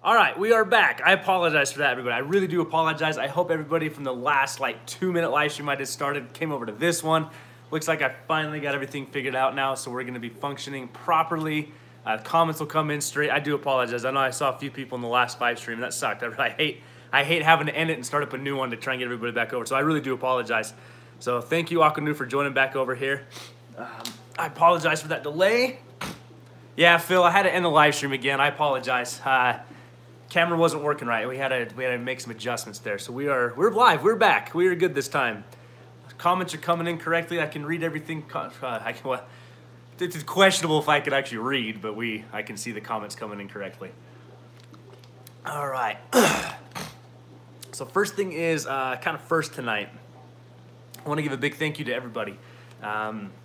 All right, we are back. I apologize for that, everybody. I really do apologize. I hope everybody from the last like 2-minute live stream I just started came over to this one. Looks like I finally got everything figured out now, so we're gonna be functioning properly. Comments will come in straight. I do apologize. I know I saw a few people in the last live stream. That sucked. I hate having to end it and start up a new one to try and get everybody back over. So I really do apologize. So thank you, Aquanu, for joining back over here. I apologize for that delay. Yeah, Phil, I had to end the live stream again. I apologize. Camera wasn't working right. We had to make some adjustments there. So we're live. We're back. We are good this time. Comments are coming in correctly. I can read everything. It's questionable if I could actually read, but I can see the comments coming in correctly. All right. So first thing is kind of first tonight. I want to give a big thank you to everybody.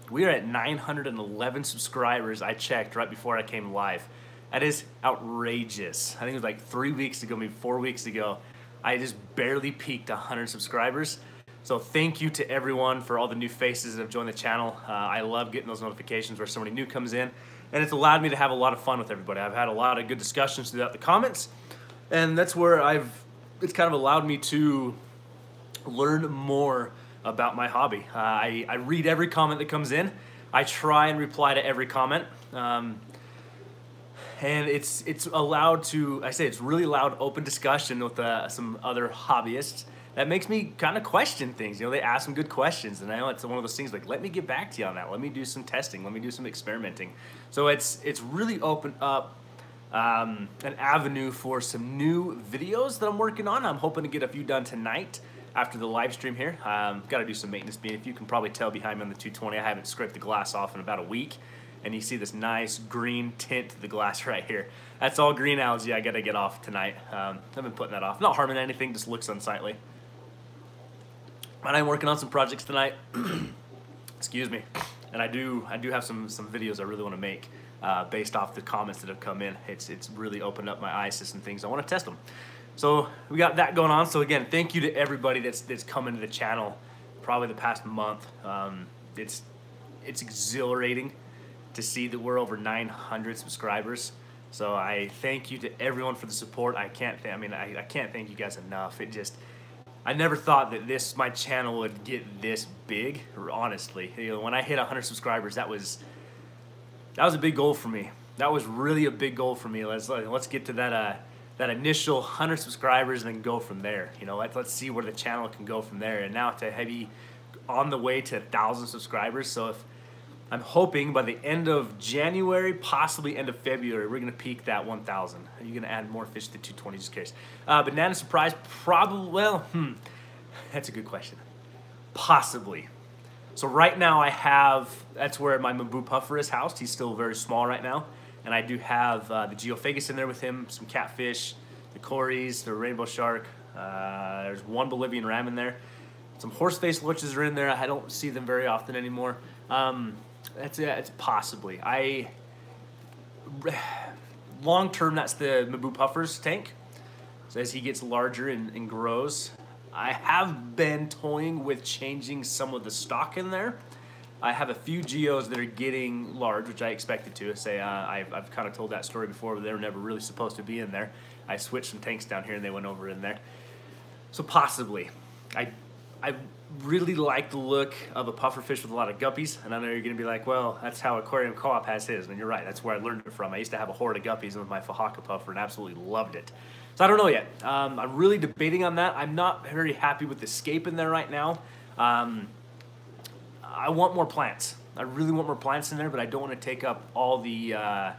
We are at 911 subscribers. I checked right before I came live. That is outrageous. I think it was like 3 weeks ago, maybe 4 weeks ago. I just barely peaked 100 subscribers. So thank you to everyone for all the new faces that have joined the channel. I love getting those notifications where somebody new comes in. And it's allowed me to have a lot of fun with everybody. I've had a lot of good discussions throughout the comments. And that's where it's kind of allowed me to learn more about my hobby. I read every comment that comes in. I try and reply to every comment. And it's allowed to, it's really allowed open discussion with some other hobbyists. That makes me kind of question things. You know, they ask some good questions, and I know it's one of those things like, let me get back to you on that. Let me do some testing. Let me do some experimenting. So it's really opened up an avenue for some new videos that I'm working on. I'm hoping to get a few done tonight after the live stream here. Got to do some maintenance being. If you can probably tell behind me on the 220, I haven't scraped the glass off in about a week. And you see this nice green tint to the glass right here. That's all green algae I got to get off tonight. I've been putting that off. Not harming anything, just looks unsightly. But I'm working on some projects tonight. Excuse me. And I do have some videos I really want to make based off the comments that have come in. It's really opened up my eyes to some things. I want to test them. So we got that going on. So again, thank you to everybody that's come into the channel probably the past month. It's exhilarating to see that we're over 900 subscribers. So I thank you to everyone for the support. I can't thank you guys enough. I never thought that my channel would get this big, honestly. You know, when I hit 100 subscribers, that was a big goal for me. That was really a big goal for me. Let's get to that initial 100 subscribers and then go from there. You know, let's see where the channel can go from there. And now to be on the way to 1,000 subscribers. So I'm hoping by the end of January, possibly end of February, we're gonna peak that 1,000. Are you gonna add more fish to 220? Just curious. Banana surprise, probably. Well, that's a good question. Possibly. So right now that's where my Maboo puffer is housed. He's still very small right now, and I do have the geophagus in there with him, some catfish, the cories, the rainbow shark. There's one Bolivian ram in there. Some horse-faced loaches are in there. I don't see them very often anymore. It's possibly. Long term, that's the Maboo puffer's tank. So as he gets larger and grows, I have been toying with changing some of the stock in there. I have a few geos that are getting large, which I expected to. I've kind of told that story before, but they were never really supposed to be in there. I switched some tanks down here and they went over in there. So possibly. I really like the look of a puffer fish with a lot of guppies, and I know you're going to be like, well, that's how Aquarium Co-op has his, and you're right, that's where I learned it from. I used to have a horde of guppies with my Fahaka puffer and absolutely loved it. So I don't know yet. I'm really debating on that. I'm not very happy with the scape in there right now. I want more plants. I really want more plants in there, but I don't want to take up all the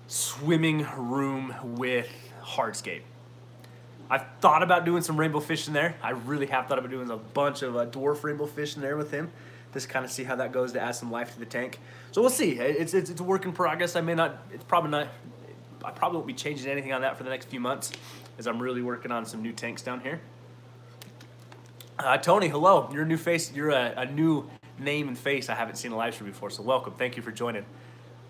swimming room with hardscape. I've thought about doing some rainbow fish in there. I really have thought about doing a bunch of dwarf rainbow fish in there with him. Just kind of see how that goes to add some life to the tank. So we'll see. It's a work in progress. I probably won't be changing anything on that for the next few months as I'm really working on some new tanks down here. Tony, hello. You're a new face. You're a new name and face I haven't seen a live stream before, so welcome. Thank you for joining.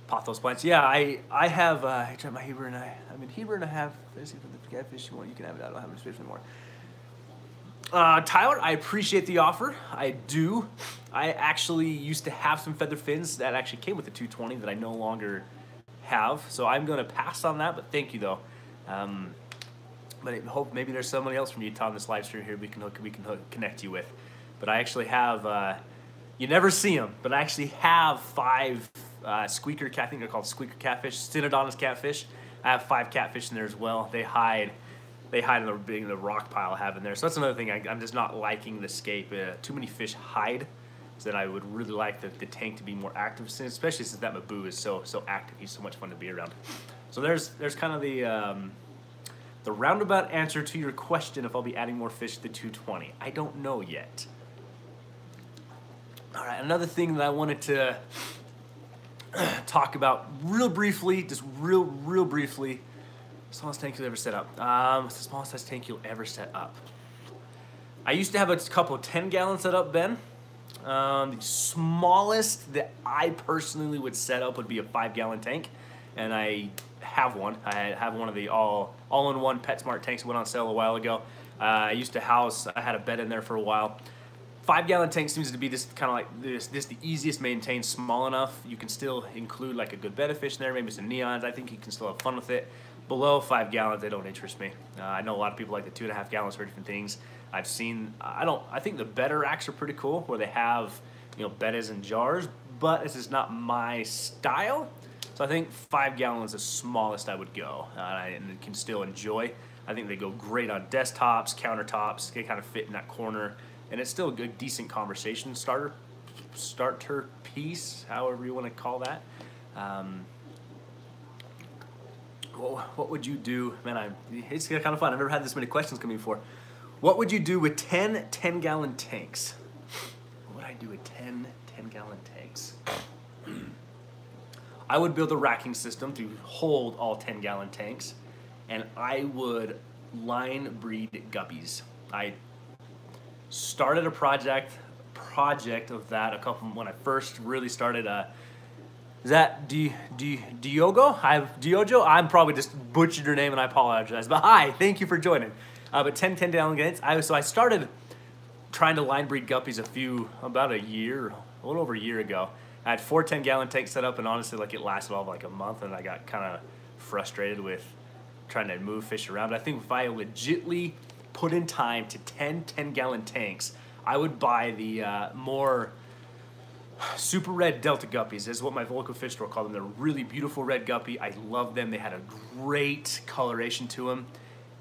Pothos plants. Yeah, I have, I tried my Heber and Heber and I have, let's see, for the catfish you want, you can have it. I don't have any space anymore. Tyler, I appreciate the offer. I do. I actually used to have some feather fins that actually came with the 220 that I no longer have, so I'm going to pass on that, but thank you, though. But I hope maybe there's somebody else from Utah in this live stream here we can connect you with. But I actually have, you never see them, but I actually have 5 squeaker, I think they're called squeaker catfish, Synodontis catfish. I have 5 catfish in there as well. They hide in the rock pile I have in there. So that's another thing. I'm just not liking the scape. Too many fish hide. So that I would really like the tank to be more active, especially since that Maboo is so active. He's so much fun to be around. So there's kind of the roundabout answer to your question if I'll be adding more fish to the 220. I don't know yet. All right, another thing that I wanted to talk about real briefly, just real briefly. Smallest tank you'll ever set up. What's the smallest size tank you'll ever set up? I used to have a couple of 10-gallon set up, Ben. The smallest that I personally would set up would be a 5-gallon tank, and I have one. I have one of the all-in-one PetSmart tanks that went on sale a while ago. I used to I had a bed in there for a while. 5-gallon tank seems to be just kind of like this the easiest maintained, small enough. You can still include like a good bed of fish in there, maybe some neons. I think you can still have fun with it. Below 5 gallons, they don't interest me. I know a lot of people like the 2.5 gallons for different things. I've seen, I think the better racks are pretty cool where they have, bettas in jars, but this is not my style. So I think 5 gallons is the smallest I would go, and can still enjoy. I think they go great on desktops, countertops. They kind of fit in that corner, and it's still a good, decent conversation starter piece, however you want to call that. What would you do? Man, it's kind of fun. I've never had this many questions coming before. What would you do with 10 10-gallon tanks? What would I do with 10 10-gallon tanks? I would build a racking system to hold all 10-gallon tanks, and I would line breed guppies. I started a project of that when I first really started. Is that Diogo? Diogo? I'm probably just butchered your name and I apologize. But hi, thank you for joining. But 10 10-gallon tanks. So I started trying to line breed guppies about a little over a year ago. I had 4 10-gallon tanks set up, and honestly, it lasted all of like a month, and I got kind of frustrated with trying to move fish around. But I think if I legitly put in time to 10 10-gallon tanks, I would buy the more super red Delta guppies is what my local fish store called them. They're really beautiful red guppy. I love them. They had a great coloration to them.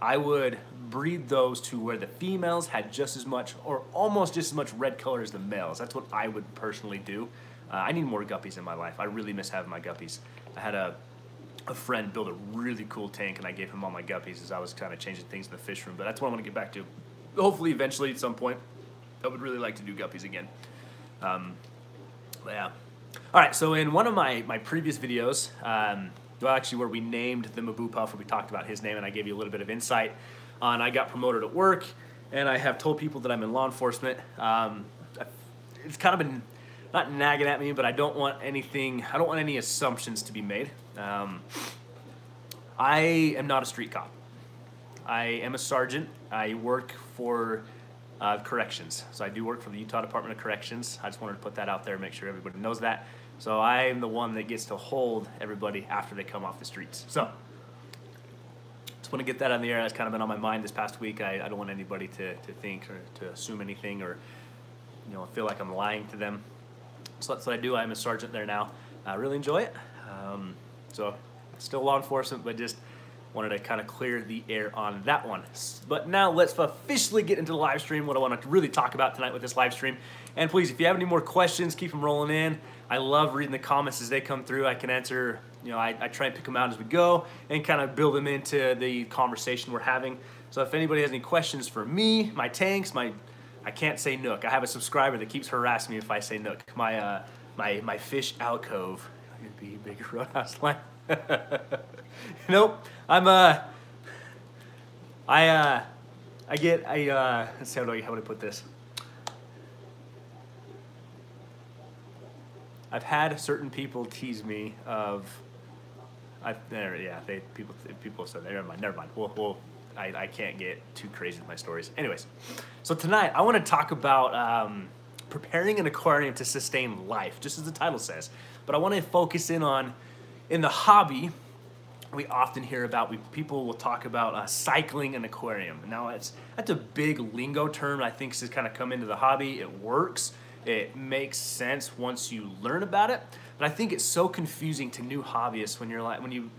I would breed those to where the females had just as much or almost just as much red color as the males. That's what I would personally do. I need more guppies in my life. I really miss having my guppies. I had a friend build a really cool tank, and I gave him all my guppies as I was kind of changing things in the fish room. But that's what I want to get back to. Hopefully, eventually, at some point, I would really like to do guppies again. Yeah. All right, so in one of my previous videos, well, actually where we named the Maboo Puffer, we talked about his name, and I gave you a little bit of insight on I got promoted at work, and I have told people that I'm in law enforcement. It's kind of been not nagging at me, but I don't want any assumptions to be made. I am not a street cop. I am a sergeant. I work for corrections. So I do work for the Utah Department of Corrections. I just wanted to put that out there, make sure everybody knows that. So I'm the one that gets to hold everybody after they come off the streets. So just want to get that on the air. That's kind of been on my mind this past week. I don't want anybody to think or to assume anything or feel like I'm lying to them. So that's what I do. I'm a sergeant there now. I really enjoy it. So still law enforcement, but just wanted to kind of clear the air on that one. But now let's officially get into the live stream, what I want to really talk about tonight with this live stream. And please, if you have any more questions, keep them rolling in. I love reading the comments as they come through. I can answer, I try and pick them out as we go and kind of build them into the conversation we're having. So if anybody has any questions for me, my tanks, I can't say Nook. I have a subscriber that keeps harassing me if I say Nook. My fish alcove. It'd be a big roadhouse line. Nope. Let's see, how do I put this? I've had certain people tease me people have said that. Never mind. I can't get too crazy with my stories. Anyways, so tonight I want to talk about preparing an aquarium to sustain life, just as the title says. But I want to focus in the hobby, we often hear about, people will talk about cycling an aquarium. Now that's a big lingo term. I think has kind of come into the hobby. It works. It makes sense once you learn about it. But I think it's so confusing to new hobbyists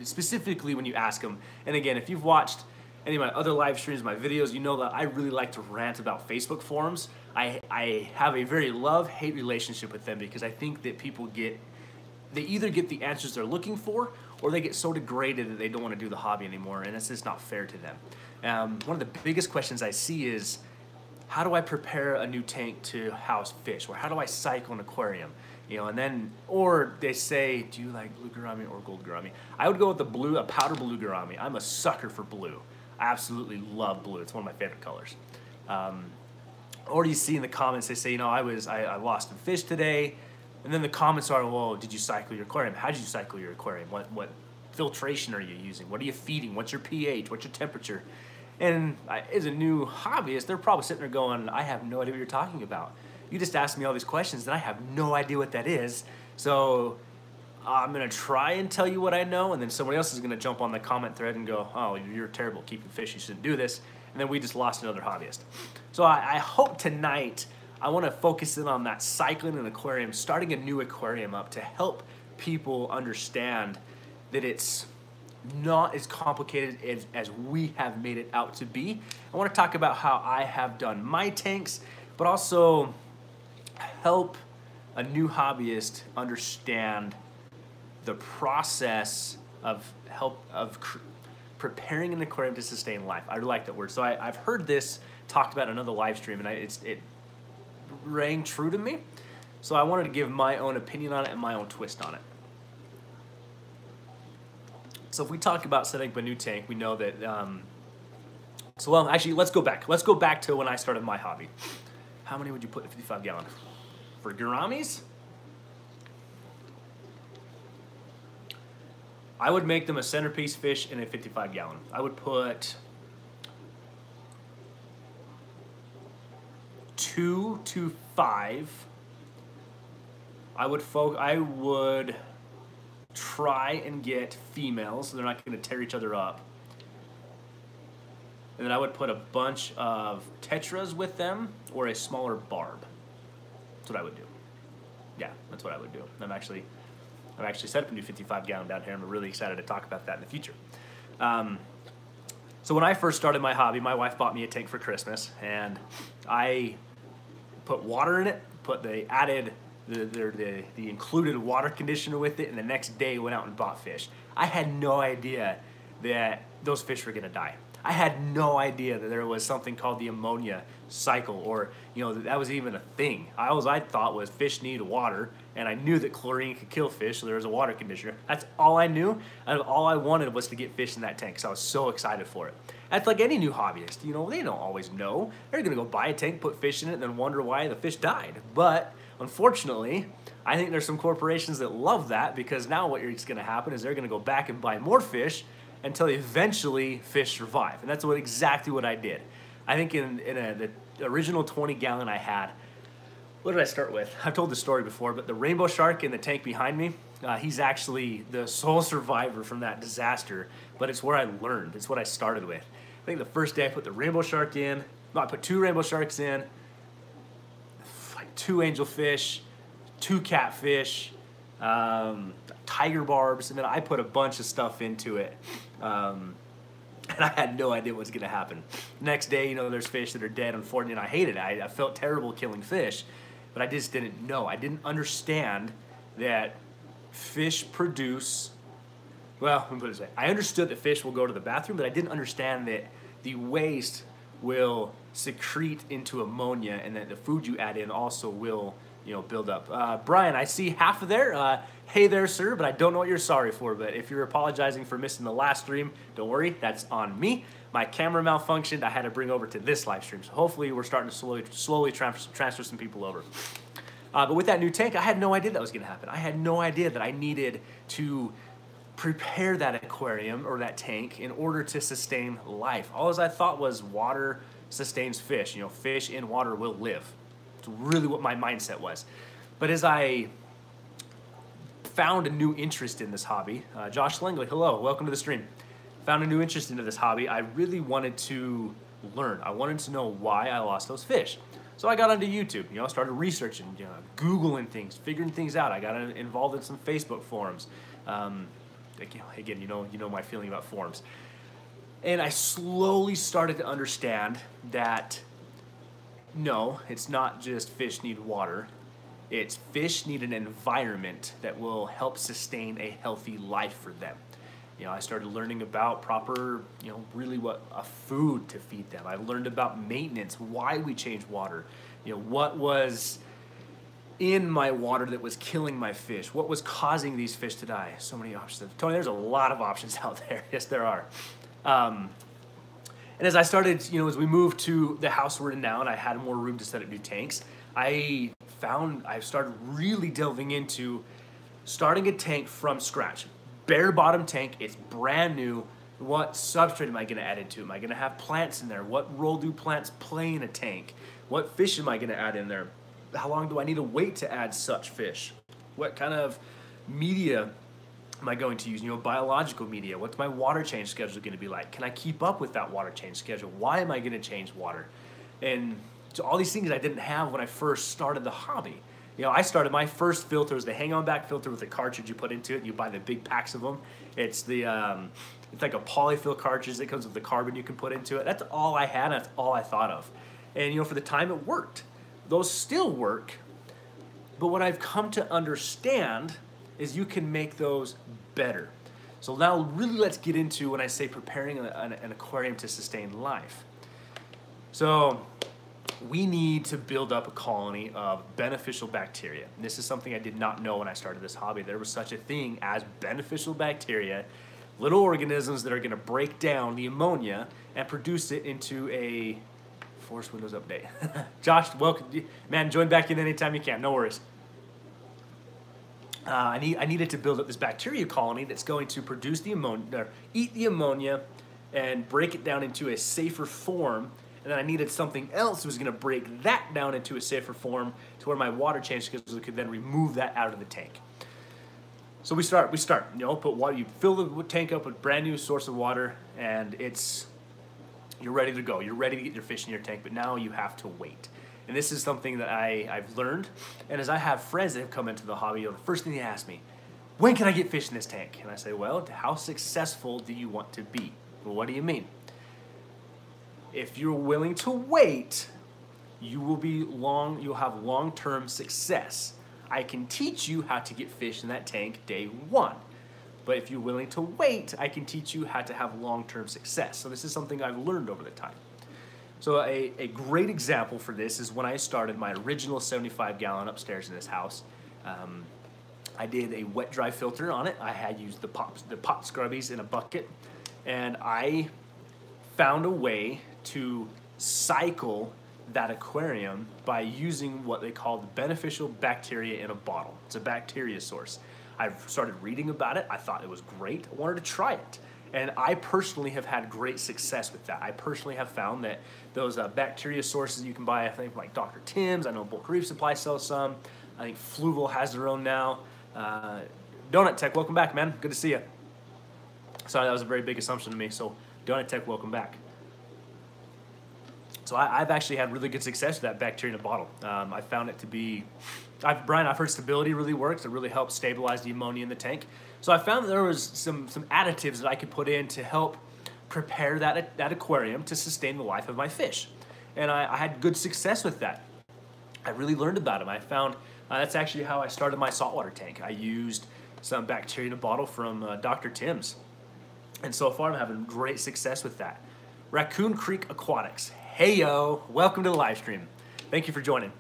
specifically when you ask them. And again, if you've watched any of my other live streams, my videos, you know that I really like to rant about Facebook forums. I have a very love-hate relationship with them because I think that they either get the answers they're looking for, or they get so degraded that they don't want to do the hobby anymore, and it's just not fair to them. One of the biggest questions I see is, how do I prepare a new tank to house fish? Or how do I cycle an aquarium? And then, or they say, do you like blue gourami or gold gourami? I would go with a powder blue gourami. I'm a sucker for blue. I absolutely love blue. It's one of my favorite colors. Or you see in the comments, they say, I lost some fish today. And then the comments are, well, did you cycle your aquarium? How did you cycle your aquarium? What filtration are you using? What are you feeding? What's your pH? What's your temperature? And as a new hobbyist, they're probably sitting there going, I have no idea what you're talking about. You just asked me all these questions, and I have no idea what that is. So I'm going to try and tell you what I know, and then somebody else is going to jump on the comment thread and go, oh, you're terrible at keeping fish. You shouldn't do this. And then we just lost another hobbyist. So I hope tonight I want to focus in on that cycling an aquarium, starting a new aquarium up to help people understand that it's not as complicated as we have made it out to be. I want to talk about how I have done my tanks, but also help a new hobbyist understand the process of preparing an aquarium to sustain life. I really like that word. So I've heard this talked about in another live stream, and it rang true to me. So I wanted to give my own opinion on it and my own twist on it. So if we talk about setting up a new tank, we know that, actually, let's go back. Let's go back to when I started my hobby. How many would you put in a 55 gallon? For gouramis, I would make them a centerpiece fish in a 55 gallon. I would put 2 to 5. I would try and get females, so they're not going to tear each other up. And then I would put a bunch of tetras with them, or a smaller barb. That's what I would do. Yeah, that's what I would do. I've actually set up a new 55 gallon down here. I'm really excited to talk about that in the future. So when I first started my hobby, my wife bought me a tank for Christmas, and I put water in it. Added the included water conditioner with it, and the next day went out and bought fish. I had no idea that those fish were gonna die. I had no idea that there was something called the ammonia cycle, or that was even a thing. All I thought was fish need water, and I knew that chlorine could kill fish, so there was a water conditioner. That's all I knew, and all I wanted was to get fish in that tank, so I was so excited for it. That's like any new hobbyist. They don't always know. They're gonna go buy a tank, put fish in it, and then wonder why the fish died. But unfortunately, I think there's some corporations that love that, because now what's going to happen is they're going to go back and buy more fish until eventually fish survive. And that's exactly what I did. I think in the original 20 gallon I had, what did I start with? I've told this story before, but the rainbow shark in the tank behind me, he's actually the sole survivor from that disaster, but it's where I learned. It's what I started with. I think the first day I put the rainbow shark in, I put 2 rainbow sharks in, 2 angelfish, 2 catfish, tiger barbs, and then I put a bunch of stuff into it. And I had no idea what was going to happen. Next day, there's fish that are dead, unfortunately, and I hated it. I felt terrible killing fish, but I just didn't know. I didn't understand that fish produce, well, let me put it this way. I understood that fish will go to the bathroom, but I didn't understand that the waste will secrete into ammonia, and that the food you add in also will build up. Brian, I see half of there. Hey there, sir, but I don't know what you're sorry for. But if you're apologizing for missing the last stream, don't worry, that's on me. My camera malfunctioned. I had to bring over to this live stream. So hopefully we're starting to slowly transfer some people over. But with that new tank, I had no idea that was going to happen. I had no idea that I needed to prepare that aquarium or that tank in order to sustain life. All I thought was water sustains fish. Fish in water will live. It's really what my mindset was. But as I found a new interest in this hobby. Josh Langley, hello, welcome to the stream. Found a new interest into this hobby. I really wanted to learn. I wanted to know why I lost those fish. So I got onto YouTube, started researching, Googling things, figuring things out. I got involved in some Facebook forums. Again, you know my feeling about forums. And I slowly started to understand that no, it's not just fish need water. It's fish need an environment that will help sustain a healthy life for them. I started learning about proper, really what a food to feed them. I learned about maintenance, why we change water, what was in my water that was killing my fish, what was causing these fish to die. So many options. Tony, there's a lot of options out there. Yes, there are. And as I started, as we moved to the house we're in now and I had more room to set up new tanks, I started really delving into starting a tank from scratch. Bare bottom tank, it's brand new. What substrate am I gonna add into it? Am I gonna have plants in there? What role do plants play in a tank? What fish am I gonna add in there? How long do I need to wait to add such fish? What kind of media am I going to use? Biological media. What's my water change schedule gonna be like? Can I keep up with that water change schedule? Why am I gonna change water? And so all these things I didn't have when I first started the hobby. I started my first filter was the hang-on back filter with a cartridge you put into it. You buy the big packs of them. It's the it's like a polyfill cartridge that comes with the carbon you can put into it. That's all I had. That's all I thought of. And for the time it worked. Those still work. But what I've come to understand is you can make those better. So now really let's get into when I say preparing an aquarium to sustain life. So we need to build up a colony of beneficial bacteria. And this is something I did not know when I started this hobby. There was such a thing as beneficial bacteria, little organisms that are gonna break down the ammonia and produce it into a force Windows update. Josh, welcome. Man, join back in anytime you can, no worries. I needed to build up this bacteria colony that's going to produce the ammonia, or eat the ammonia and break it down into a safer form. And then I needed something else that was going to break that down into a safer form to where my water change schedule could then remove that out of the tank. So we start, put water, you fill the tank up with brand new source of water and you're ready to go. You're ready to get your fish in your tank, but now you have to wait. And this is something that I've learned. And as I have friends that have come into the hobby, the first thing they ask me, when can I get fish in this tank? And I say, well, how successful do you want to be? Well, what do you mean? If you're willing to wait, you'll have long-term success. I can teach you how to get fish in that tank day one. But if you're willing to wait, I can teach you how to have long-term success. So this is something I've learned over the time. So a great example for this is when I started my original 75-gallon upstairs in this house. I did a wet-dry filter on it. I had used the pot scrubbies in a bucket. And I found a way to cycle that aquarium by using what they call the beneficial bacteria in a bottle. It's a bacteria source. I've started reading about it. I thought it was great. I wanted to try it. And I personally have had great success with that. I personally have found that those bacteria sources you can buy, I think like Dr. Tim's, I know Bulk Reef Supply sells some. I think Fluval has their own now. Donut Tech, welcome back, man. Good to see you. Sorry, that was a very big assumption to me. So Donut Tech, welcome back. So I've actually had really good success with that bacteria in a bottle. I found it to be, Brian, I've heard stability really works. It really helps stabilize the ammonia in the tank. So I found that there was some additives that I could put in to help prepare that aquarium to sustain the life of my fish. And I had good success with that. I really learned about them. I found that's actually how I started my saltwater tank. I used some bacteria in a bottle from Dr. Tim's. And so far I'm having great success with that. Raccoon Creek Aquatics. Hey yo, welcome to the live stream. Thank you for joining.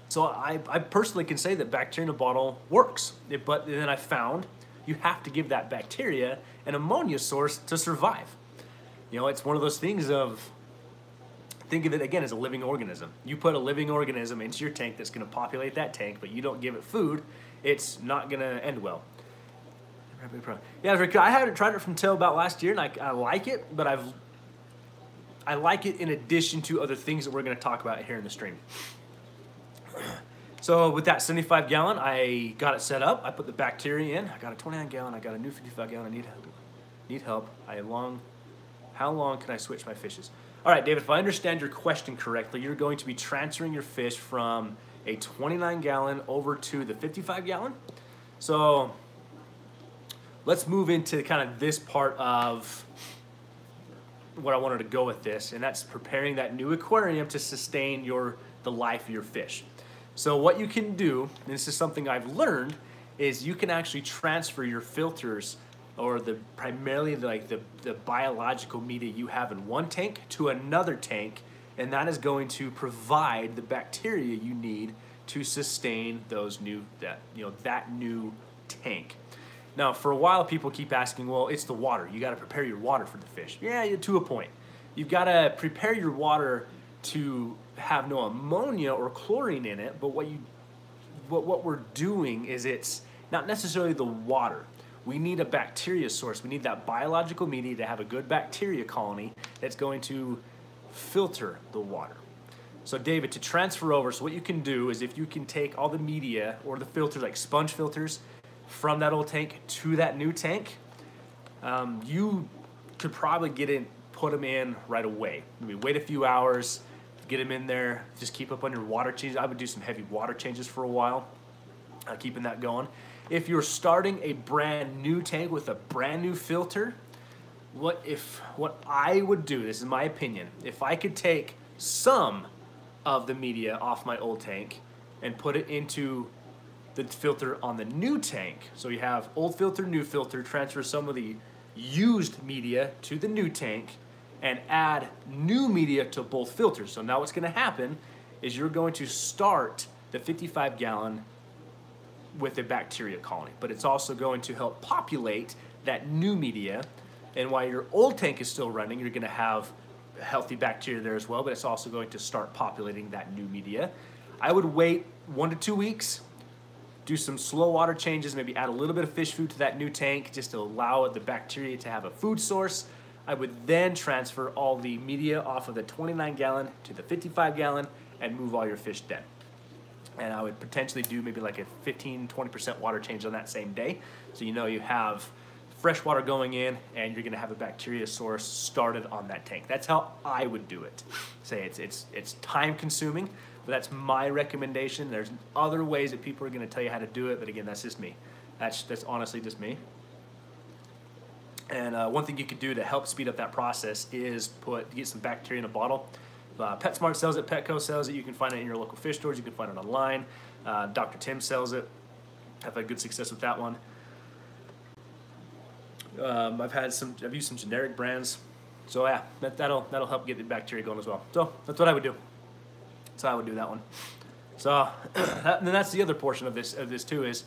So I personally can say that bacteria in a bottle works, but then I found you have to give that bacteria an ammonia source to survive. It's one of those things of, think of it again as a living organism. You put a living organism into your tank that's gonna populate that tank, but you don't give it food, it's not gonna end well. Yeah, I haven't tried it from till about last year, and I like it, but I like it in addition to other things that we're going to talk about here in the stream. So with that 75 gallon, I got it set up. I put the bacteria in. I got a 29 gallon. I got a new 55 gallon. I need help. How long can I switch my fishes? All right, David, if I understand your question correctly, you're going to be transferring your fish from a 29 gallon over to the 55 gallon. So let's move into kind of this part of what I wanted to go with this, and that's preparing that new aquarium to sustain the life of your fish. So what you can do, and this is something I've learned, is you can actually transfer your filters or primarily the biological media you have in one tank to another tank, and that is going to provide the bacteria you need to sustain that new tank. Now, for a while, people keep asking, well, it's the water. You got to prepare your water for the fish. Yeah, to a point. You've got to prepare your water to have no ammonia or chlorine in it, but what we're doing is it's not necessarily the water. We need a bacteria source. We need that biological media to have a good bacteria colony that's going to filter the water. So David, to transfer over, so what you can do is if you can take all the media or the filters, like sponge filters, from that old tank to that new tank, you could probably put them in right away. Maybe wait a few hours, get them in there, just keep up on your water changes. I would do some heavy water changes for a while, keeping that going. If you're starting a brand new tank with a brand new filter, what I would do, this is my opinion, if I could take some of the media off my old tank and put it into the filter on the new tank, so you have old filter, new filter, transfer some of the used media to the new tank and add new media to both filters. So now what's going to happen is you're going to start the 55 gallon with a bacteria colony, but it's also going to help populate that new media. And while your old tank is still running, you're going to have healthy bacteria there as well, but it's also going to start populating that new media. I would wait 1 to 2 weeks, do some slow water changes, maybe add a little bit of fish food to that new tank just to allow the bacteria to have a food source. I would then transfer all the media off of the 29 gallon to the 55 gallon and move all your fish then. And I would potentially do maybe like a 15-20% water change on that same day. So you know you have fresh water going in and you're gonna have a bacteria source started on that tank. That's how I would do it. Say it's time consuming, but that's my recommendation. There's other ways that people are gonna tell you how to do it, but again, that's just me. That's honestly just me. And one thing you could do to help speed up that process is get some bacteria in a bottle. PetSmart sells it, Petco sells it. You can find it in your local fish stores. You can find it online. Dr. Tim sells it. I've had good success with that one. I've used some generic brands. So yeah, that'll help get the bacteria going as well. So that's what I would do. So I would do that one. So then that's the other portion of this too, is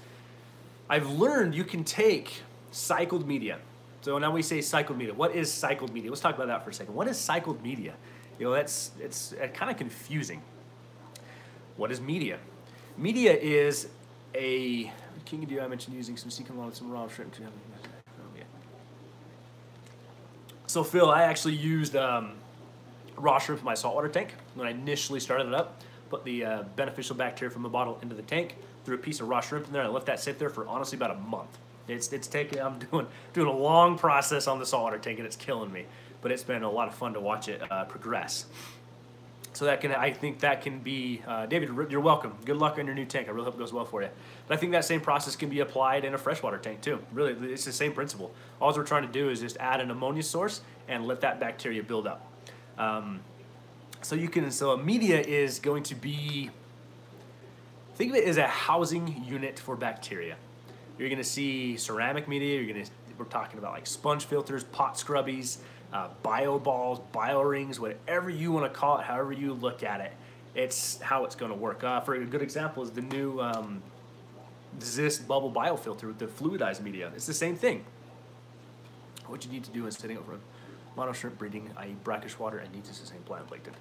I've learned you can take cycled media. So now we say cycled media. What is cycled media? Let's talk about that for a second. What is cycled media? You know, it's kind of confusing. What is media? Media is a king of deer. I mentioned using some sea cannella, some raw shrimp. So Phil, I actually used raw shrimp in my saltwater tank when I initially started it up. Put the beneficial bacteria from the bottle into the tank, threw a piece of raw shrimp in there, and I let that sit there for honestly about a month. I'm doing a long process on the saltwater tank, and it's killing me. But it's been a lot of fun to watch it progress. So I think that can be, David, you're welcome. Good luck on your new tank. I really hope it goes well for you. But I think that same process can be applied in a freshwater tank too. Really, it's the same principle. All we're trying to do is just add an ammonia source and let that bacteria build up. So a media is going to be, think of it as a housing unit for bacteria. You're going to see ceramic media. We're talking about like sponge filters, pot scrubbies, bio balls, bio rings, whatever you want to call it, however you look at it, it's how it's going to work. For a good example is the new Zist bubble biofilter with the fluidized media. It's the same thing. What you need to do is setting up for mono shrimp breeding, i.e. brackish water, and needs the same plant plankton.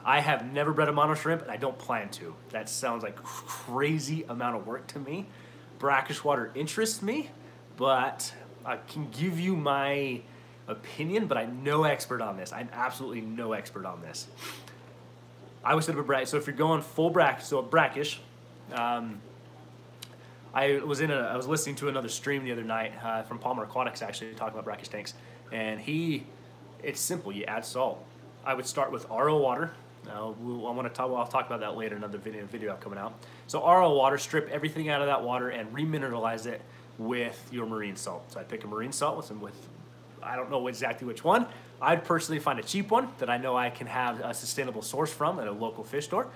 I have never bred a mono shrimp, and I don't plan to. That sounds like a crazy amount of work to me. Brackish water interests me, but I can give you my opinion, but I'm no expert on this. I'm absolutely no expert on this. I would set up a brackish. So if you're going full brackish, I was listening to another stream the other night from Palmer Aquatics, actually talking about brackish tanks, and it's simple. You add salt. I would start with RO water. I'll talk about that later in another video coming out. So RO water, strip everything out of that water and remineralize it with your marine salt. So I pick a marine salt with I don't know exactly which one. I'd personally find a cheap one that I know I can have a sustainable source from at a local fish store.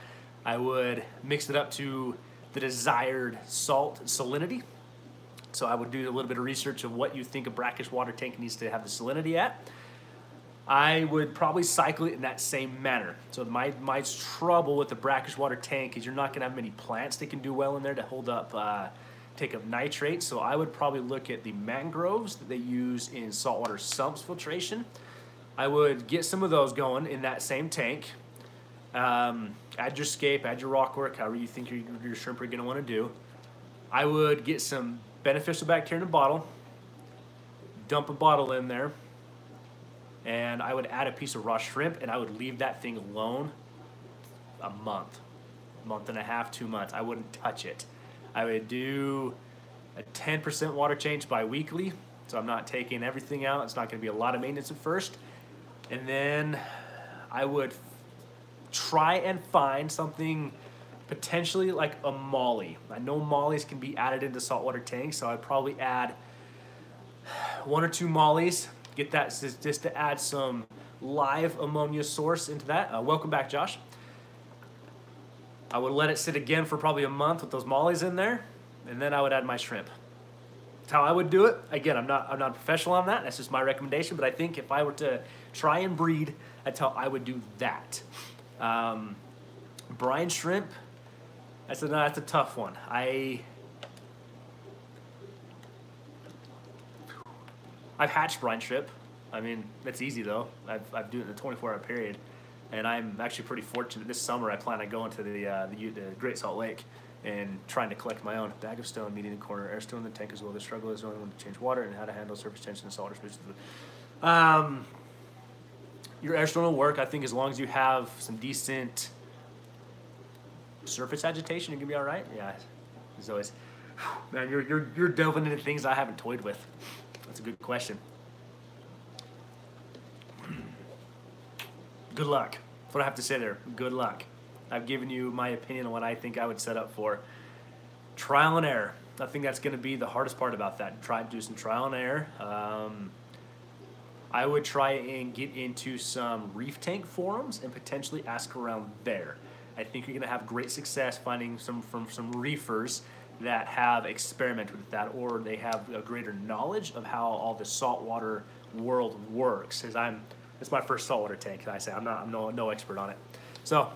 I would mix it up to the desired salt salinity. So I would do a little bit of research of what you think a brackish water tank needs to have the salinity at. I would probably cycle it in that same manner. So my trouble with the brackish water tank is you're not gonna have many plants that can do well in there to hold up, take up nitrates. So I would probably look at the mangroves that they use in saltwater sumps filtration. I would get some of those going in that same tank. Add your scape, add your rock work, however you think your shrimp are gonna wanna do. I would get some beneficial bacteria in a bottle, dump a bottle in there, and I would add a piece of raw shrimp, and I would leave that thing alone a month and a half, 2 months. I wouldn't touch it. I would do a 10% water change bi-weekly, so I'm not taking everything out. It's not going to be a lot of maintenance at first. And then I would try and find something potentially like a molly. I know mollies can be added into saltwater tanks, so I'd probably add 1 or 2 mollies. Get that just to add some live ammonia source into that. Welcome back, Josh. I would let it sit again for probably a month with those mollies in there, and then I would add my shrimp. That's how I would do it. Again, I'm not a professional on that. That's just my recommendation. But I think if I were to try and breed, that's how I would do that. Brine shrimp. That's a tough one. I've hatched brine shrimp. I mean, that's easy though. I've done it in a 24-hour period, and I'm actually pretty fortunate. This summer, I plan on going to the Great Salt Lake and trying to collect my own bag of stone, meat in the corner, air stone in the tank as well. The struggle is only when to change water and how to handle surface tension and saltwater species. Your air stone will work, I think, as long as you have some decent surface agitation. You're gonna be all right. Yeah, as always, man, you're delving into things I haven't toyed with. That's a good question. Good luck. That's what I have to say there. Good luck. I've given you my opinion on what I think I would set up for. Trial and error. I think that's going to be the hardest part about that. Try to do some trial and error. I would try and get into some reef tank forums and potentially ask around there. I think you're going to have great success finding some reefers that have experimented with that, or they have a greater knowledge of how all the saltwater world works. Because it's my first saltwater tank, and I say I'm no expert on it. So,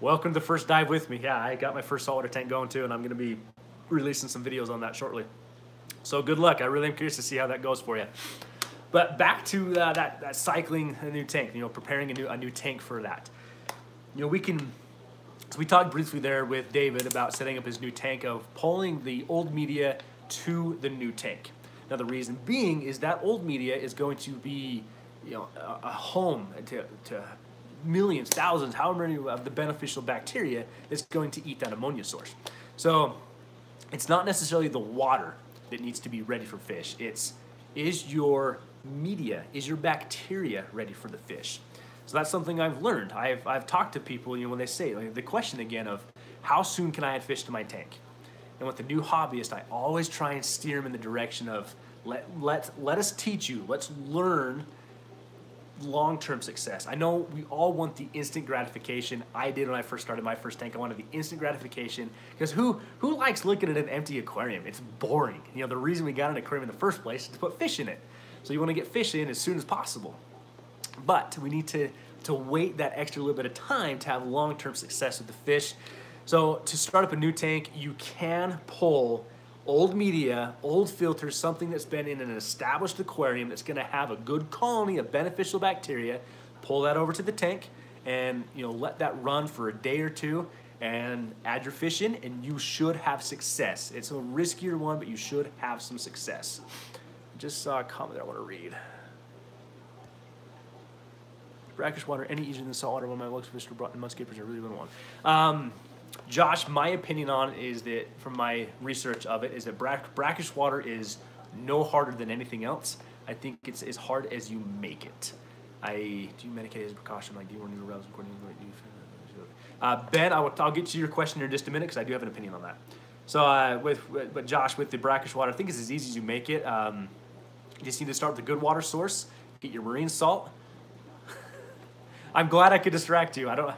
welcome to the first dive with me. Yeah, I got my first saltwater tank going too, and I'm going to be releasing some videos on that shortly. So good luck. I really am curious to see how that goes for you. But back to that cycling a new tank. Preparing a new tank for that. So we talked briefly there with David about setting up his new tank of pulling the old media to the new tank. Now the reason being is that old media is going to be, a home to millions, thousands, however many of the beneficial bacteria that's going to eat that ammonia source. So it's not necessarily the water that needs to be ready for fish. Is your media, is your bacteria ready for the fish? So that's something I've learned. I've talked to people, when they say, the question again of how soon can I add fish to my tank? And with the new hobbyist, I always try and steer them in the direction of let us teach you. Let's learn long-term success. I know we all want the instant gratification. I did when I first started my first tank. I wanted the instant gratification because who likes looking at an empty aquarium? It's boring. The reason we got an aquarium in the first place is to put fish in it. So you want to get fish in as soon as possible. But we need to wait that extra little bit of time to have long-term success with the fish. So to start up a new tank, you can pull old media, old filters, something that's been in an established aquarium that's going to have a good colony of beneficial bacteria, pull that over to the tank and let that run for a day or two and add your fish in, and you should have success. It's a riskier one, but you should have some success. I just saw a comment that I want to read. Brackish water any easier than saltwater when my looks fish were brought in mudscapers? I really wouldn't want. Josh, my opinion on it is that, from my research of it, is that brackish water is no harder than anything else. I think it's as hard as you make it. Do you medicate as a precaution? Like, do you want to do rubs according to what you? Ben, I'll get to your question here in just a minute because I do have an opinion on that. So with Josh, with the brackish water, I think it's as easy as you make it. You just need to start with a good water source. Get your marine salt. I'm glad I could distract you. I don't.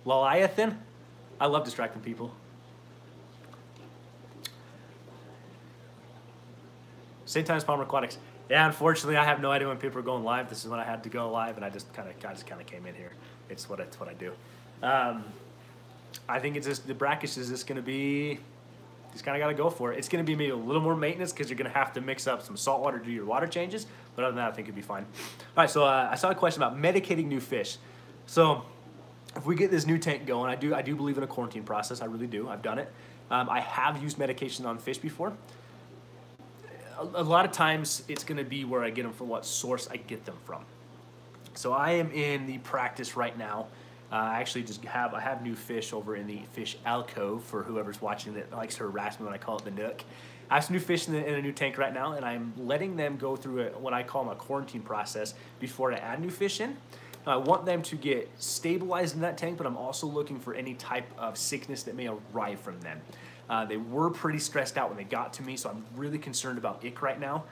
Leviathan? I love distracting people. St. Times Palmer Aquatics. Yeah, unfortunately, I have no idea when people are going live. This is when I had to go live, and I just kind of came in here. It's what I do. I think it's just the brackish is just going to be. Just kind of got to go for it. It's going to be maybe a little more maintenance because you're going to have to mix up some salt water to do your water changes. But other than that, I think it'd be fine. All right, so I saw a question about medicating new fish. So if we get this new tank going, I do believe in a quarantine process. I really do. I've done it. I have used medication on fish before. A lot of times it's going to be where I get them from, what source I get them from. So I am in the practice right now. I actually I have new fish over in the fish alcove for whoever's watching that likes to harass me when I call it the nook. I have some new fish in a new tank right now, and I'm letting them go through what I call a quarantine process before I add new fish in. I want them to get stabilized in that tank, but I'm also looking for any type of sickness that may arrive from them. They were pretty stressed out when they got to me, so I'm really concerned about ick right now.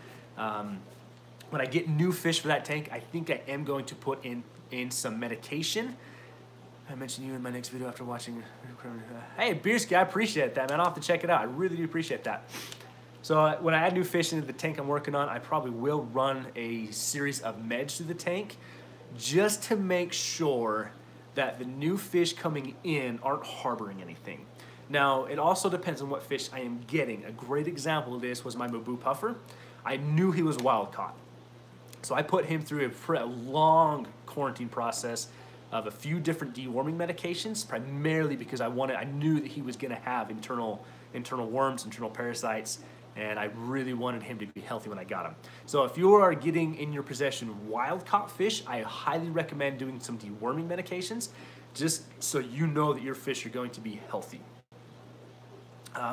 When I get new fish for that tank, I think I am going to put in some medication. I mentioned you in my next video after watching. Hey, Beersky, I appreciate that, man. I'll have to check it out. I really do appreciate that. So when I add new fish into the tank I'm working on, I probably will run a series of meds through the tank just to make sure that the new fish coming in aren't harboring anything. Now, it also depends on what fish I am getting. A great example of this was my Mabu puffer. I knew he was wild caught. So I put him through a long quarantine process of a few different deworming medications, primarily because I knew that he was going to have internal worms, internal parasites, and I really wanted him to be healthy when I got him. So if you are getting in your possession wild-caught fish, I highly recommend doing some deworming medications, just so you know that your fish are going to be healthy.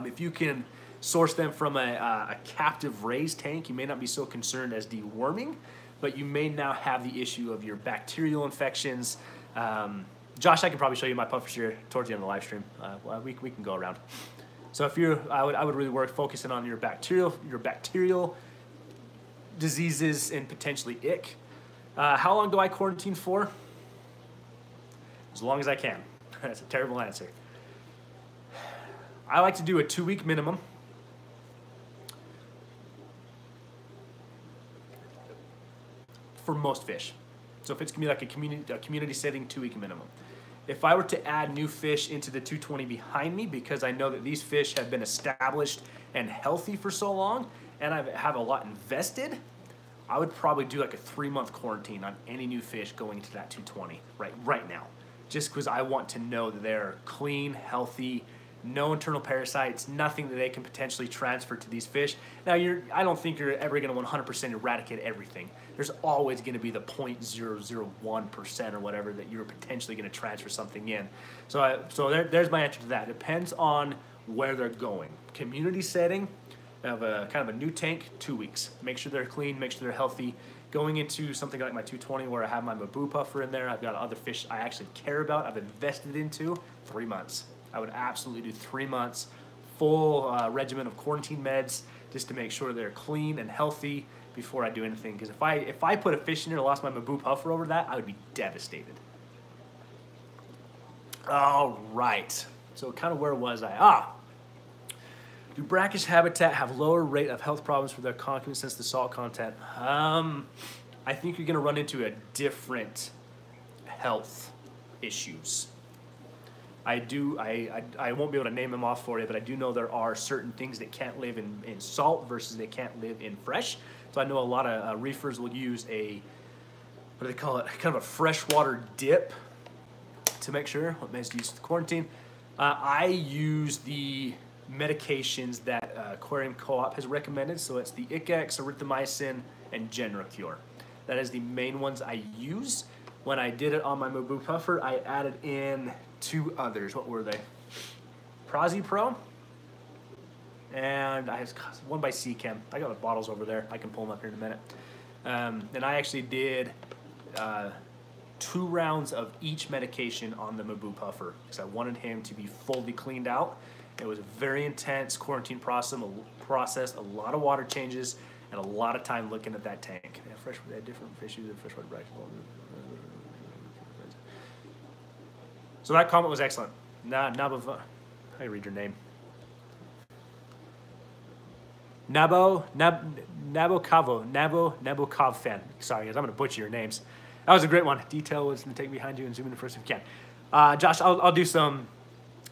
If you can source them from a captive raised tank, you may not be so concerned as deworming, but you may now have the issue of your bacterial infections. Josh, I can probably show you my puffers here towards the end of the live stream. We can go around. So if I would really focusing on your bacterial diseases and potentially ick. How long do I quarantine for? As long as I can. That's a terrible answer. I like to do a 2-week minimum. For most fish. So if it's gonna be like a community setting, 2-week minimum. If I were to add new fish into the 220 behind me, because I know that these fish have been established and healthy for so long, and I have a lot invested, I would probably do like a 3-month quarantine on any new fish going into that 220 right now. Just because I want to know that they're clean, healthy, no internal parasites, nothing that they can potentially transfer to these fish. Now, I don't think you're ever going to 100% eradicate everything. There's always going to be the 0.001% or whatever that you're potentially going to transfer something in. So there's my answer to that. Depends on where they're going. Community setting, I have a kind of a new tank, 2 weeks. Make sure they're clean, make sure they're healthy. Going into something like my 220 where I have my Mabu puffer in there, I've got other fish I actually care about, I've invested into, 3 months. I would absolutely do 3 months, full regimen of quarantine meds, just to make sure they're clean and healthy before I do anything. Because if I put a fish in there and lost my Mabu puffer over that, I would be devastated. All right. So kind of where was I? Do brackish habitat have lower rate of health problems for their concrete since the salt content? I think you're going to run into a different health issues. I won't be able to name them off for you, but I do know there are certain things that can't live in salt versus they can't live in fresh. So I know a lot of reefers will use what do they call it, kind of a freshwater dip to make sure what makes use of the quarantine. I use the medications that Aquarium Co-op has recommended. So it's the Icax, erythromycin, and GenraCure. That is the main ones I use. When I did it on my Mabu puffer, I added in 2 others. What were they? Prazi Pro, and I have one by Chem. I got the bottles over there. I can pull them up here in a minute. And I actually did 2 rounds of each medication on the Mabu puffer because I wanted him to be fully cleaned out. It was a very intense quarantine process, a lot of water changes, and a lot of time looking at that tank. They had different fishes and freshwater brackish. So that comment was excellent. How do you read your name? Nabokov fan. Sorry guys, I'm gonna butcher your names. That was a great one. Detail was to take behind you and zoom in first if you can. Josh, I'll do some.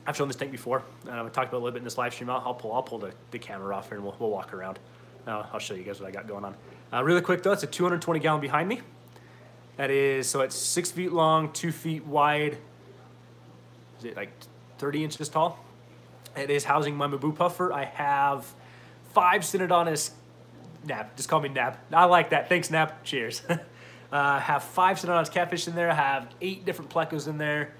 I've shown this tank before. We talked about it a little bit in this live stream. I'll pull the camera off here and we'll walk around. I'll show you guys what I got going on. Really quick though, it's a 220 gallon behind me. That is, so it's 6 feet long, 2 feet wide. Is it like 30 inches tall? It is housing my Mabu puffer. I have 5 Synodontis Nab. Just call me Nab. I like that. Thanks, Nab. Cheers. I have 5 Synodontis catfish in there. I have 8 different plecos in there.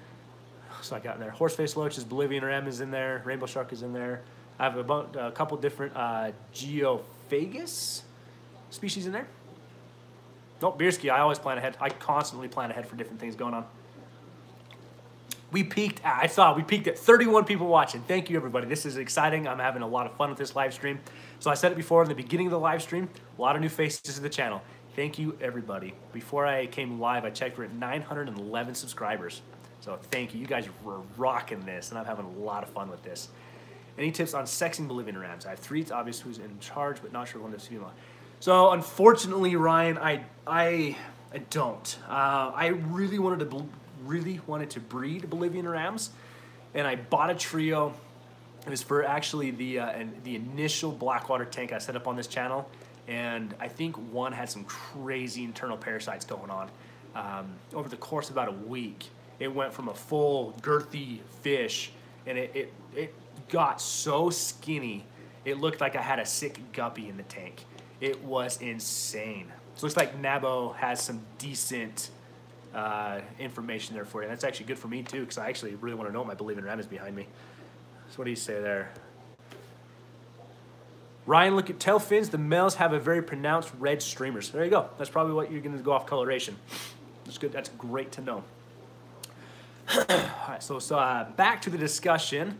So I got in there. Horseface loaches, Bolivian ram is in there. Rainbow shark is in there. I have a couple different geophagus species in there. Nope, Beerski, I always plan ahead. I constantly plan ahead for different things going on. We peaked at 31 people watching. Thank you, everybody. This is exciting. I'm having a lot of fun with this live stream. So I said it before in the beginning of the live stream, a lot of new faces to the channel. Thank you, everybody. Before I came live, I checked, we're at 911 subscribers. So thank you. You guys were rocking this, and I'm having a lot of fun with this. Any tips on sexing Bolivian rams? I have 3. It's obvious who's in charge, but not sure when to see them. So unfortunately, Ryan, I don't. I really wanted to breed Bolivian rams, and I bought a trio. It was for actually the initial Blackwater tank I set up on this channel, and I think one had some crazy internal parasites going on. Over the course of about a week, it went from a full girthy fish, and it got so skinny, it looked like I had a sick guppy in the tank. It was insane. So it looks like Nabo has some decent information there for you. That's actually good for me too, because I actually really want to know what my Bolivian ram is behind me. So what do you say there? Ryan, look at tail fins. The males have a very pronounced red streamers. There you go. That's probably what you're going to go off coloration. That's good. That's great to know. All right, so back to the discussion.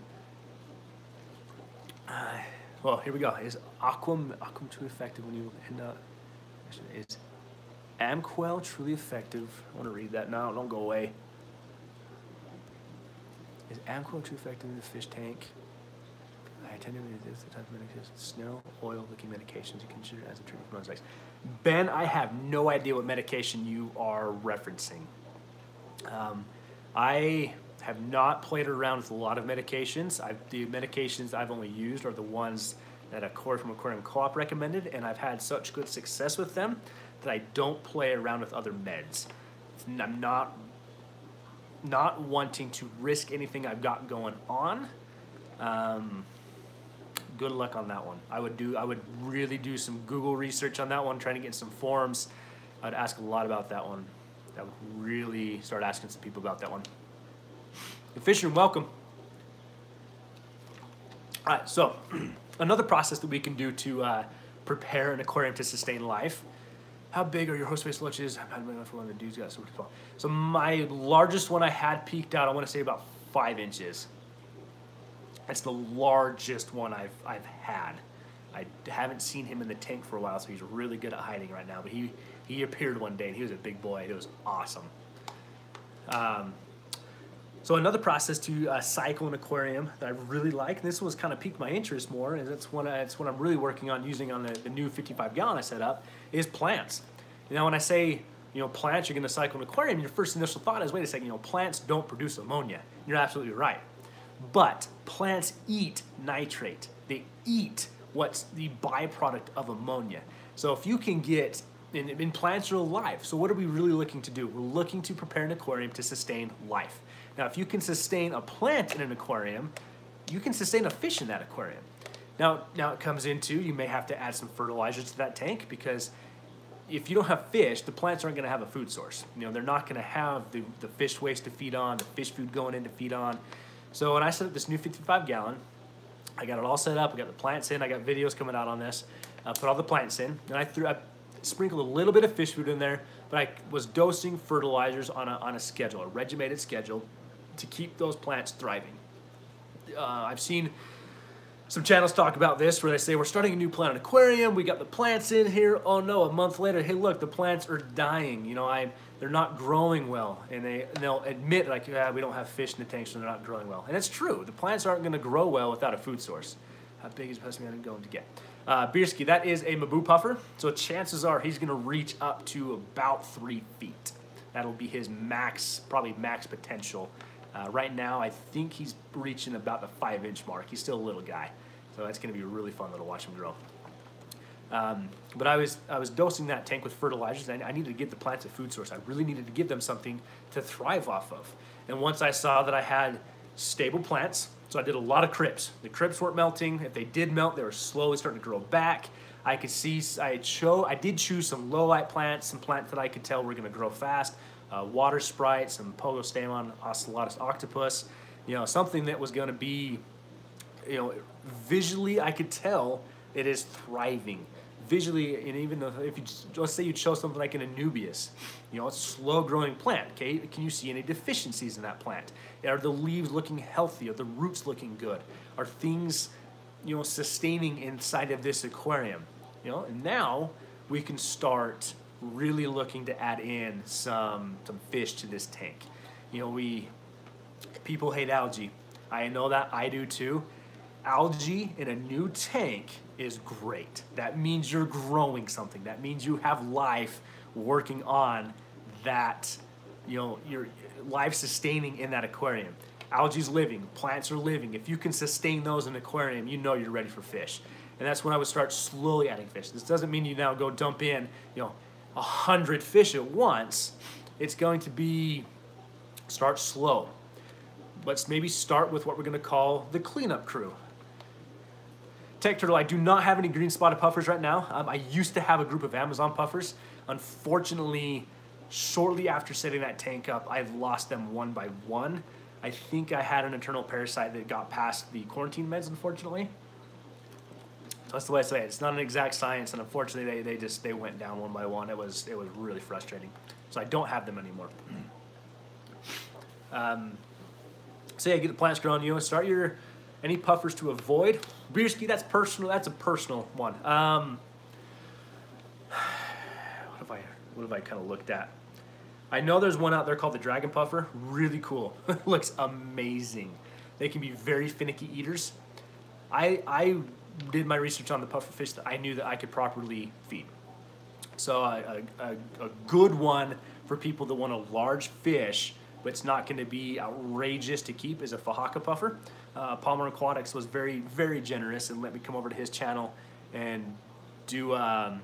Well, here we go. Is Aquam truly effective when you end up? Is Amquel truly effective? I want to read that now. Don't go away. Is Amquel truly effective in the fish tank? I tend to use this type of medication. Snow, oil, looking medications you consider as a treatment for mosaics. Ben, I have no idea what medication you are referencing. I have not played around with a lot of medications. The medications I've only used are the ones that Corey from Aquarium Co-op recommended, and I've had such good success with them that I don't play around with other meds. I'm not wanting to risk anything I've got going on. Good luck on that one. I would really do some Google research on that one, trying to get some forums. I'd ask a lot about that one. I would really start asking some people about that one. The fisherman, welcome. All right, so another process that we can do to prepare an aquarium to sustain life. How big are your host face loaches? I've had one of the dudes got so small. So my largest one I had peaked out, I want to say about 5 inches. That's the largest one I've had. I haven't seen him in the tank for a while, so he's really good at hiding right now. But he appeared one day, and he was a big boy. It was awesome. So another process to cycle an aquarium that I really like, and this one's kind of piqued my interest more, and it's what I'm really working on using on the new 55 gallon I set up, is plants. You know, when I say, plants, you're going to cycle an aquarium, your first initial thought is, wait a second, plants don't produce ammonia. You're absolutely right. But plants eat nitrate. They eat what's the byproduct of ammonia. So if you can get, and plants are alive, so what are we really looking to do? We're looking to prepare an aquarium to sustain life. Now, if you can sustain a plant in an aquarium, you can sustain a fish in that aquarium. Now it comes into, you may have to add some fertilizers to that tank, because if you don't have fish, the plants aren't going to have a food source. You know, they're not going to have the fish waste to feed on, the fish food going in to feed on. So when I set up this new 55-gallon, I got it all set up. I got the plants in. I got videos coming out on this. I put all the plants in, and I sprinkled a little bit of fish food in there, but I was dosing fertilizers on a schedule, a regimented schedule, to keep those plants thriving. I've seen some channels talk about this where they say, we're starting a new plant on aquarium, we got the plants in here, oh no, a month later, hey look, the plants are dying, you know, they're not growing well, and they'll admit, like, yeah, we don't have fish in the tank, so they're not growing well. And it's true, the plants aren't going to grow well without a food source. How big is Pessimana going to get? Bierski, that is a Mabu puffer, so chances are he's going to reach up to about 3 feet. That'll be his max, probably max potential. Right now, I think he's reaching about the 5-inch mark. He's still a little guy, so that's going to be really fun to watch him grow. But I was dosing that tank with fertilizers, and I needed to give the plants a food source. I really needed to give them something to thrive off of. And once I saw that I had stable plants, so I did a lot of crypts. The crypts weren't melting. If they did melt, they were slowly starting to grow back. I could see, I did choose some low light plants, some plants that I could tell were going to grow fast. Water sprite, some Pogostemon, Ocelotus octopus, you know, something that was going to be, you know, visually I could tell it is thriving. Visually, and even if you, let's say you chose something like an Anubias, you know, it's a slow growing plant, okay? Can you see any deficiencies in that plant? Are the leaves looking healthy? Are the roots looking good? Are things, you know, sustaining inside of this aquarium? You know, and now we can start really looking to add in some fish to this tank. You know, people hate algae. I know that, I do too. Algae in a new tank is great. That means you're growing something. That means you have life working on that, you know, your life sustaining in that aquarium. Algae's living, plants are living. If you can sustain those in an aquarium, you know you're ready for fish. And that's when I would start slowly adding fish. This doesn't mean you now go dump in, you know, 100 fish at once. It's going to be, start slow. Let's maybe start with what we're going to call the cleanup crew. Tech Turtle, I do not have any green spotted puffers right now. I used to have a group of Amazon puffers. Unfortunately, shortly after setting that tank up, I've lost them one by one. I think I had an internal parasite that got past the quarantine meds, unfortunately. That's the way I say it. It's not an exact science, and unfortunately, they went down one by one. It was really frustrating. So I don't have them anymore. So yeah, get the plants growing. You know, start your any puffers to avoid. Bierski, that's personal. That's a personal one. What have I kind of looked at? I know there's one out there called the Dragon Puffer. Really cool. Looks amazing. They can be very finicky eaters. I did my research on the puffer fish that I knew that I could properly feed. So a good one for people that want a large fish, but it's not going to be outrageous to keep, is a Fahaka puffer. Palmer Aquatics was very, very generous and let me come over to his channel and do a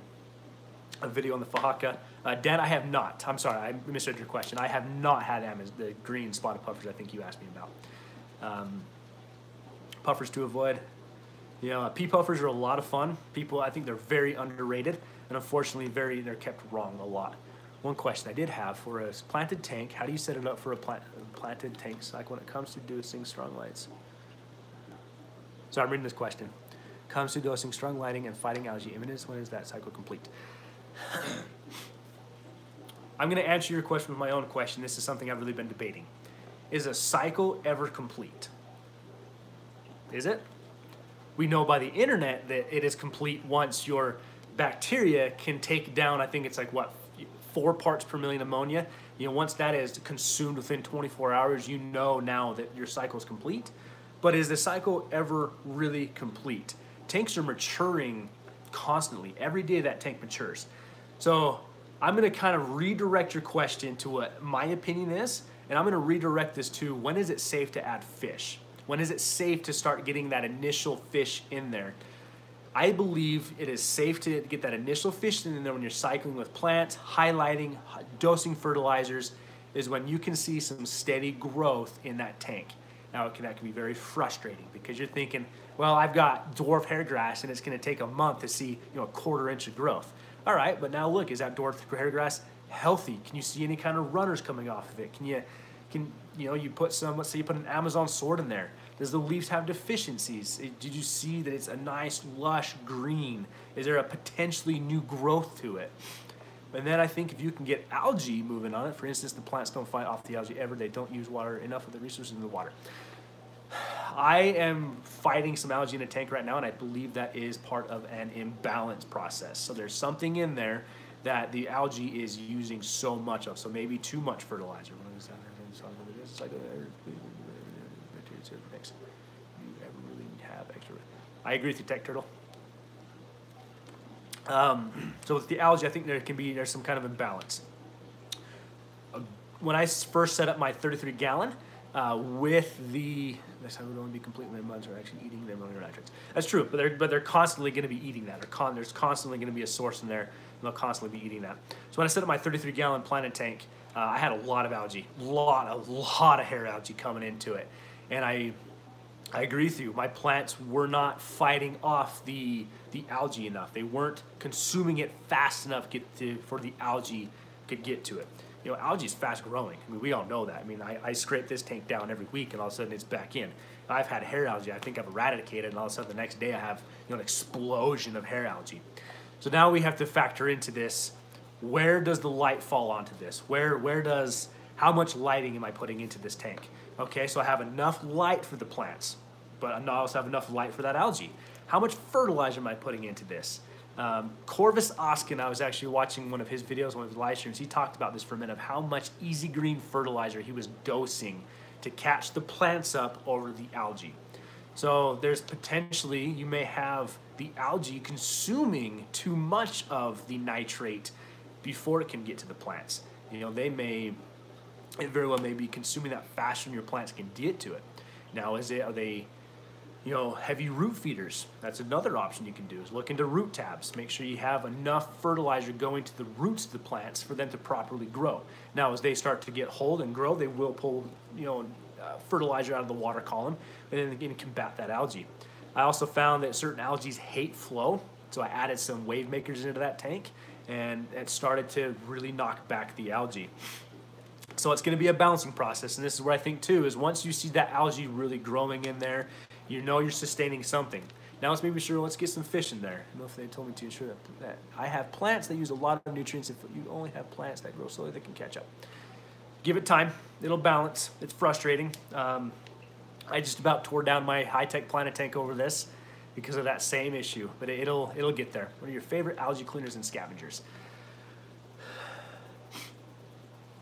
video on the Fahaka. Dan, I have not. I'm sorry, I misread your question. I have not had the green spotted puffers I think you asked me about. Puffers to avoid. You know, pea puffers are a lot of fun. People, I think they're very underrated, and unfortunately, they're kept wrong a lot. One question I did have for a planted tank: how do you set it up for a planted tank cycle when it comes to dosing strong lights? So I'm reading this question. Comes to dosing strong lighting and fighting algae imminence. When is that cycle complete? I'm going to answer your question with my own question. This is something I've really been debating. Is a cycle ever complete? Is it? We know by the internet that it is complete once your bacteria can take down, I think it's like, what, 4 parts per million ammonia. You know, once that is consumed within 24 hours, you know now that your cycle is complete. But is the cycle ever really complete? Tanks are maturing constantly. Every day that tank matures. So I'm going to kind of redirect your question to what my opinion is, and I'm going to redirect this to when is it safe to add fish? When is it safe to start getting that initial fish in there? I believe it is safe to get that initial fish in there when you're cycling with plants, highlighting, dosing fertilizers, is when you can see some steady growth in that tank. Now, that can be very frustrating because you're thinking, well, I've got dwarf hairgrass and it's going to take a month to see, you know, a 1/4 inch of growth. All right, but now look, is that dwarf hair grass healthy? Can you see any kind of runners coming off of it? You put some, let's say you put an Amazon sword in there. Does the leaves have deficiencies? Did you see that it's a nice, lush green? Is there a potentially new growth to it? And then I think if you can get algae moving on it, for instance, the plants don't fight off the algae ever. They don't use water, enough of the resources in the water. I am fighting some algae in a tank right now, and I believe that is part of an imbalance process. So there's something in there that the algae is using so much of, so maybe too much fertilizer. I agree with you, Tech Turtle. So with the algae, I think there's some kind of imbalance. When I first set up my 33 gallon, that's how it would only be complete when the buds are actually eating their ammonium nitrates. That's true, but they're constantly going to be eating that. There's constantly going to be a source in there, and they'll constantly be eating that. So when I set up my 33 gallon planted tank, I had a lot of algae, a lot of hair algae coming into it, and I agree with you. My plants were not fighting off the algae enough. They weren't consuming it fast enough for the algae could get to it. You know, algae is fast growing. I mean, we all know that. I mean, I scrape this tank down every week, and all of a sudden it's back in. I've had hair algae. I think I've eradicated, and all of a sudden the next day I have an explosion of hair algae. So now we have to factor into this. Where does the light fall onto this? How much lighting am I putting into this tank? Okay, so I have enough light for the plants, but I also have enough light for that algae. How much fertilizer am I putting into this? Corvus Oskin, I was actually watching one of his videos, one of his live streams. He talked about this for a minute, of how much easy green fertilizer he was dosing to catch the plants up over the algae. So there's potentially, you may have the algae consuming too much of the nitrate before it can get to the plants. You know, it very well may be consuming that faster than your plants can get to it. Now, are they heavy root feeders? That's another option you can do, is look into root tabs. Make sure you have enough fertilizer going to the roots of the plants for them to properly grow. Now, as they start to get hold and grow, they will pull, fertilizer out of the water column and then again combat that algae. I also found that certain algae hate flow, so I added some wave makers into that tank, and it started to really knock back the algae. So it's going to be a balancing process, and this is where I think too, is once you see that algae really growing in there, you know you're sustaining something. Now let's get some fish in there. I don't know if they told me to. Sure, that I have plants that use a lot of nutrients. If you only have plants that grow slowly, they can catch up. Give it time. It'll balance. It's frustrating. I just about tore down my high-tech planet tank over this because of that same issue, but it'll get there. What are your favorite algae cleaners and scavengers?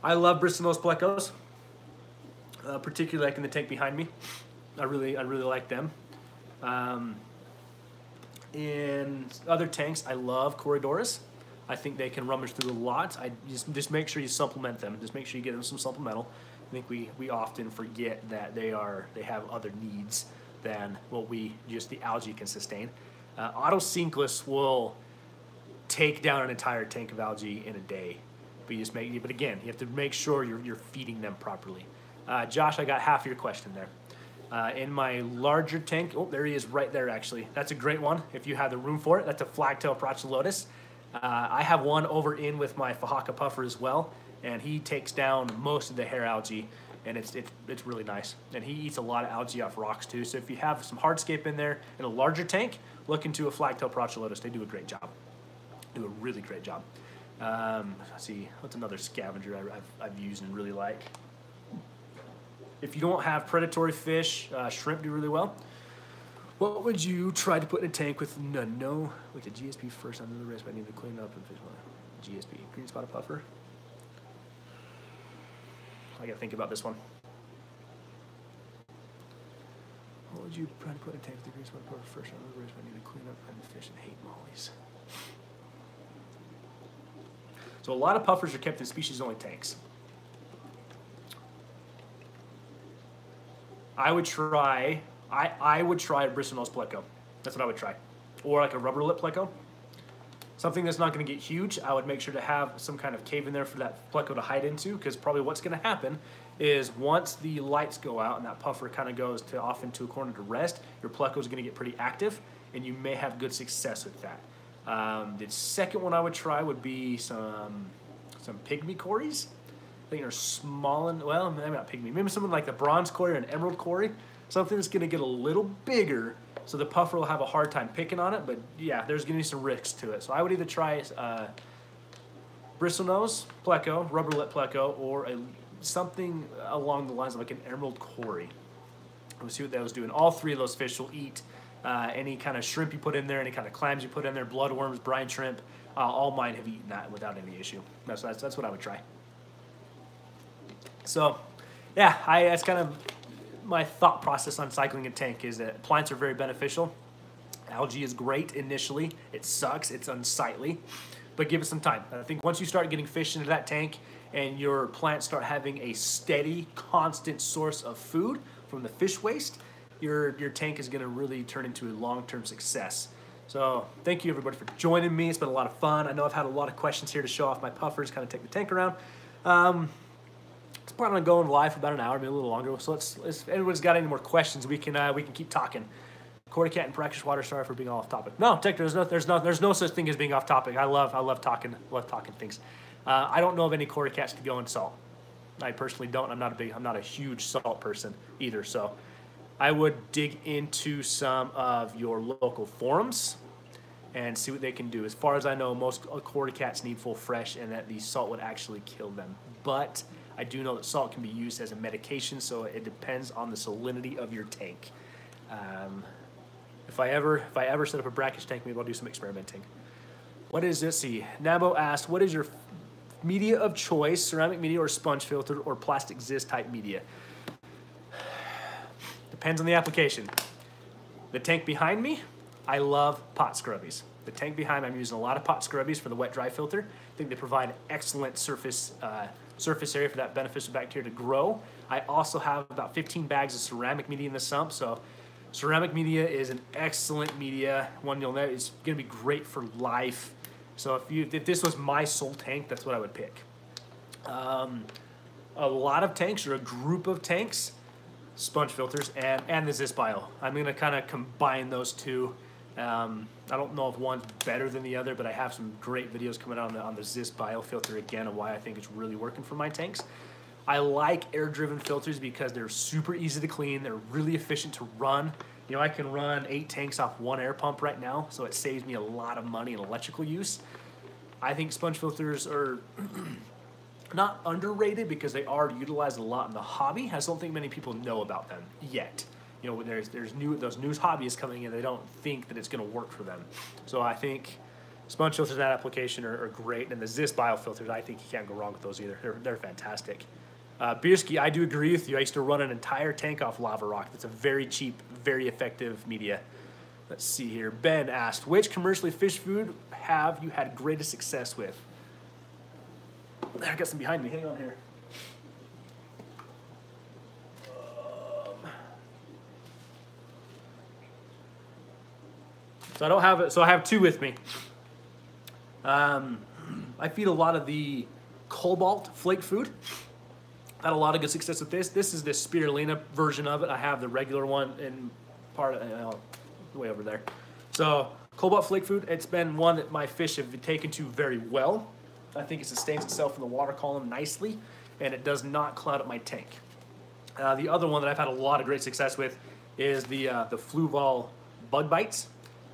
I love Bristlenose plecos, particularly like in the tank behind me. I really like them. In other tanks, I love Corridoras. I think they can rummage through a lot. I just make sure you supplement them. Just make sure you get them some supplemental. I think we often forget that they have other needs than what just the algae can sustain. Autosynclus will take down an entire tank of algae in a day. But again, you have to make sure you're feeding them properly. Josh, I got half of your question there. In my larger tank, oh, there he is right there actually. That's a great one if you have the room for it. That's a flagtail Procholotus. I have one over in with my Fahaka puffer as well, and he takes down most of the hair algae, and it's really nice. And he eats a lot of algae off rocks too, so if you have some hardscape in there in a larger tank, look into a flagtail Procholotus. They do a great job. Do a really great job. Let's see, what's another scavenger I've used and really like? If you don't have predatory fish, shrimp do really well. What would you try to put in a tank with the GSP first under the wrist? I need to clean up and fish one. GSP, green spotted puffer. I gotta think about this one. What would you try to put in a tank with the green spotted puffer first under the wrist? I need to clean up and fish and hate mollies. So a lot of puffers are kept in species-only tanks. I would try a Bristlenose pleco. That's what I would try. Or like a rubber lip pleco. Something that's not going to get huge. I would make sure to have some kind of cave in there for that pleco to hide into, because probably what's going to happen is once the lights go out and that puffer kind of goes off into a corner to rest, your pleco is going to get pretty active, and you may have good success with that. The second one I would try would be some pygmy cories. I think they're small and, well, maybe not pygmy, maybe something like the bronze cory or an emerald cory. Something that's gonna get a little bigger, so the puffer will have a hard time picking on it, but yeah, there's gonna be some risks to it. So I would either try bristlenose pleco, rubber lip pleco, or something along the lines of like an emerald cory. We'll see what those do. And all three of those fish will eat any kind of shrimp you put in there, any kind of clams you put in there, bloodworms, brine shrimp. All mine have eaten that without any issue. That's what I would try. So, yeah, that's kind of my thought process on cycling a tank, is that plants are very beneficial. Algae is great initially. It sucks. It's unsightly. But give it some time. I think once you start getting fish into that tank and your plants start having a steady, constant source of food from the fish waste, your tank is going to really turn into a long-term success. So thank you, everybody, for joining me. It's been a lot of fun. I know I've had a lot of questions here to show off my puffers, kind of take the tank around. It's planning on going live for about an hour, maybe a little longer. So if anybody's got any more questions, we can keep talking. Quarter cat and brackish water. Sorry for being off topic. No, there's no such thing as being off topic. I love talking things. I don't know of any quarter cats to go in salt. I personally don't. I'm not a huge salt person either. So I would dig into some of your local forums and see what they can do. As far as I know, most quarter cats need full fresh, and that the salt would actually kill them. But I do know that salt can be used as a medication, so it depends on the salinity of your tank. If I ever set up a brackish tank, maybe I'll do some experimenting. What is this? See, Nabo asked, what is your media of choice, ceramic media or sponge filter or plastic Ziz type media? Depends on the application. The tank behind me, I love pot scrubbies. The tank behind me, I'm using a lot of pot scrubbies for the wet-dry filter. I think they provide excellent surface area for that beneficial bacteria to grow. I also have about 15 bags of ceramic media in the sump, so ceramic media is an excellent media. One you'll know is going to be great for life. So if this was my sole tank, that's what I would pick. A lot of tanks, or a group of tanks, sponge filters and the Ziz Bio. I'm going to kind of combine those two. I don't know if one's better than the other, but I have some great videos coming out on the Ziz Bio filter again, and why I think it's really working for my tanks. I like air-driven filters because they're super easy to clean. They're really efficient to run. You know, I can run 8 tanks off one air pump right now, so it saves me a lot of money in electrical use. I think sponge filters are not underrated because they are utilized a lot in the hobby. I just don't think many people know about them yet. You know, there's those new hobbyists coming in, they don't think that it's going to work for them. So I think sponge filters in that application are great, and the Ziz Bio filters, I think you can't go wrong with those either. They're fantastic. Bierski, I do agree with you. I used to run an entire tank off lava rock. That's a very cheap, very effective media. Let's see here. Ben asked, which commercially fish food have you had greatest success with? I got some behind me. Hang on here. So I don't have it. So I have 2 with me. I feed a lot of the cobalt flake food. Had a lot of good success with this. This is the spirulina version of it. I have the regular one in part of way over there. So cobalt flake food, it's been one that my fish have taken to very well. I think it sustains itself in the water column nicely, and it does not cloud up my tank. The other one that I've had a lot of great success with is the Fluval bug bites.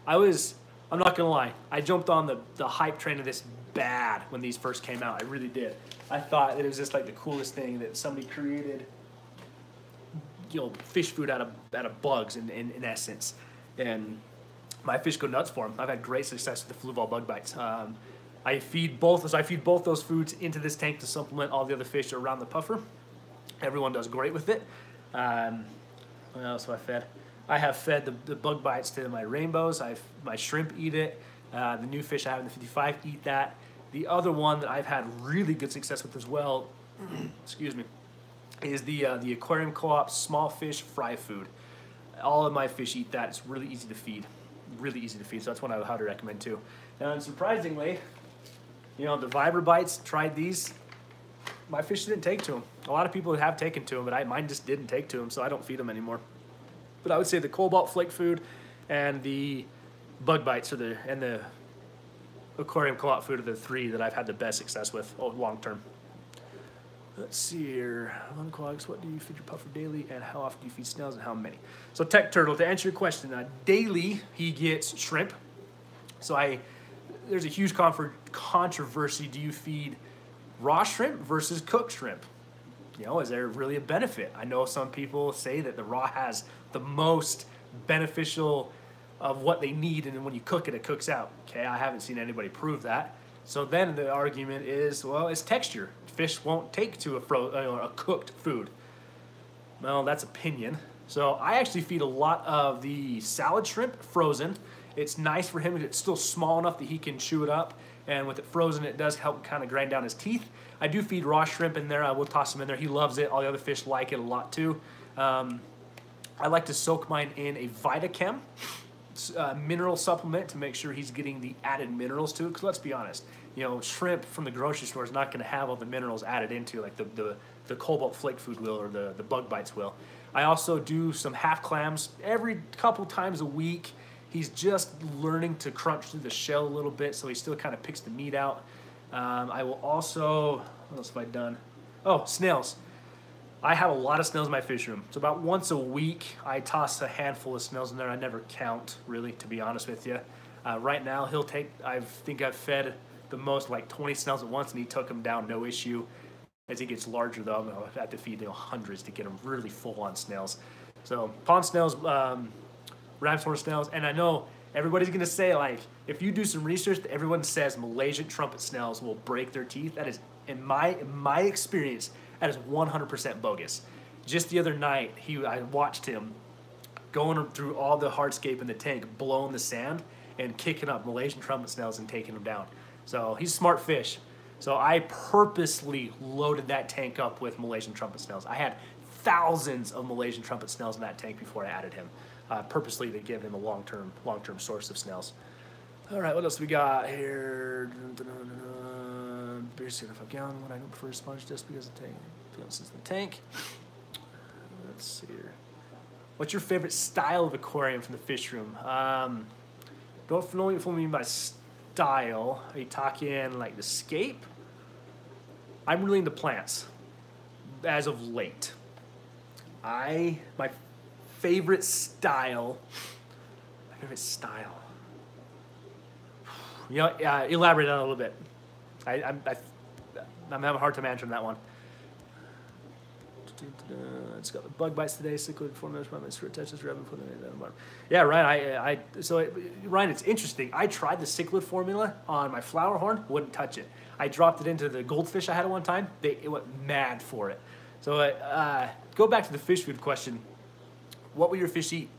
I'm not gonna lie, I jumped on the hype train of this bad when these first came out. I really did. I thought it was just like the coolest thing that somebody created, you know, fish food out of bugs in essence. And my fish go nuts for them. I've had great success with the Fluval bug bites. I feed both those foods into this tank to supplement all the other fish around the puffer. Everyone does great with it. What else have I fed? I have fed the bug bites to my rainbows. My shrimp eat it. The new fish I have in the 55 eat that. The other one that I've had really good success with as well, excuse me, is the Aquarium Co-op small fish fry food. All of my fish eat that. It's really easy to feed. Really easy to feed, so that's one I would highly recommend too. And surprisingly, you know, the Vibra Bites, tried these. My fish didn't take to them. A lot of people have taken to them, but mine just didn't take to them, so I don't feed them anymore. But I would say the cobalt flake food and the bug bites and the aquarium co-op food are the 3 that I've had the best success with long term. Let's see here. On Quags, what do you feed your puffer daily, and how often do you feed snails, and how many? So Tech Turtle, to answer your question, daily he gets shrimp. So there's a huge controversy. Do you feed raw shrimp versus cooked shrimp? You know, is there really a benefit? I know some people say that the raw has the most beneficial of what they need, and then when you cook it, it cooks out. Okay, I haven't seen anybody prove that. So then the argument is, well, it's texture. Fish won't take to a cooked food. Well, that's opinion. So I actually feed a lot of the salad shrimp frozen. It's nice for him. It's still small enough that he can chew it up. And with it frozen, it does help kind of grind down his teeth. I do feed raw shrimp in there. I will toss him in there. He loves it. All the other fish like it a lot too. I like to soak mine in a Vitachem mineral supplement to make sure he's getting the added minerals to it. Because let's be honest, you know, shrimp from the grocery store is not going to have all the minerals added into like the cobalt flake food will, or the bug bites will. I also do some half clams every couple times a week. He's just learning to crunch through the shell a little bit, so he still kind of picks the meat out. I will also, what else have I done? Oh, snails. I have a lot of snails in my fish room. So about once a week, I toss a handful of snails in there. I never count, really, to be honest with you. Right now, I think I've fed the most, like 20 snails at once, and he took them down, no issue. As he gets larger, though, I'm going to have to feed hundreds to get him really full on snails. So pond snails, ram's horn snails, and I know everybody's going to say, like, if you do some research, everyone says Malaysian trumpet snails will break their teeth. That is, in my experience, that is 100% bogus. Just the other night, I watched him going through all the hardscape in the tank, blowing the sand, and kicking up Malaysian trumpet snails and taking them down. So he's a smart fish. So I purposely loaded that tank up with Malaysian trumpet snails. I had thousands of Malaysian trumpet snails in that tank before I added him, purposely to give him a long-term source of snails. All right, what else we got here? Beer 75 gallon. What I don't prefer sponge just because the tank feels in the tank. Let's see here. What's your favorite style of aquarium from the fish room? Don't know what you mean by style. Are you talking like the scape? I'm really into plants as of late. My favorite style. You know, elaborate on it a little bit. I'm having a hard time answering that one. It's got the bug bites today. Cichlid formula from my skirt touches rubbing for the. Yeah, Ryan. Ryan, it's interesting. I tried the cichlid formula on my flower horn. Wouldn't touch it. I dropped it into the goldfish I had at one time. It went mad for it. So go back to the fish food question. What will your fish eat?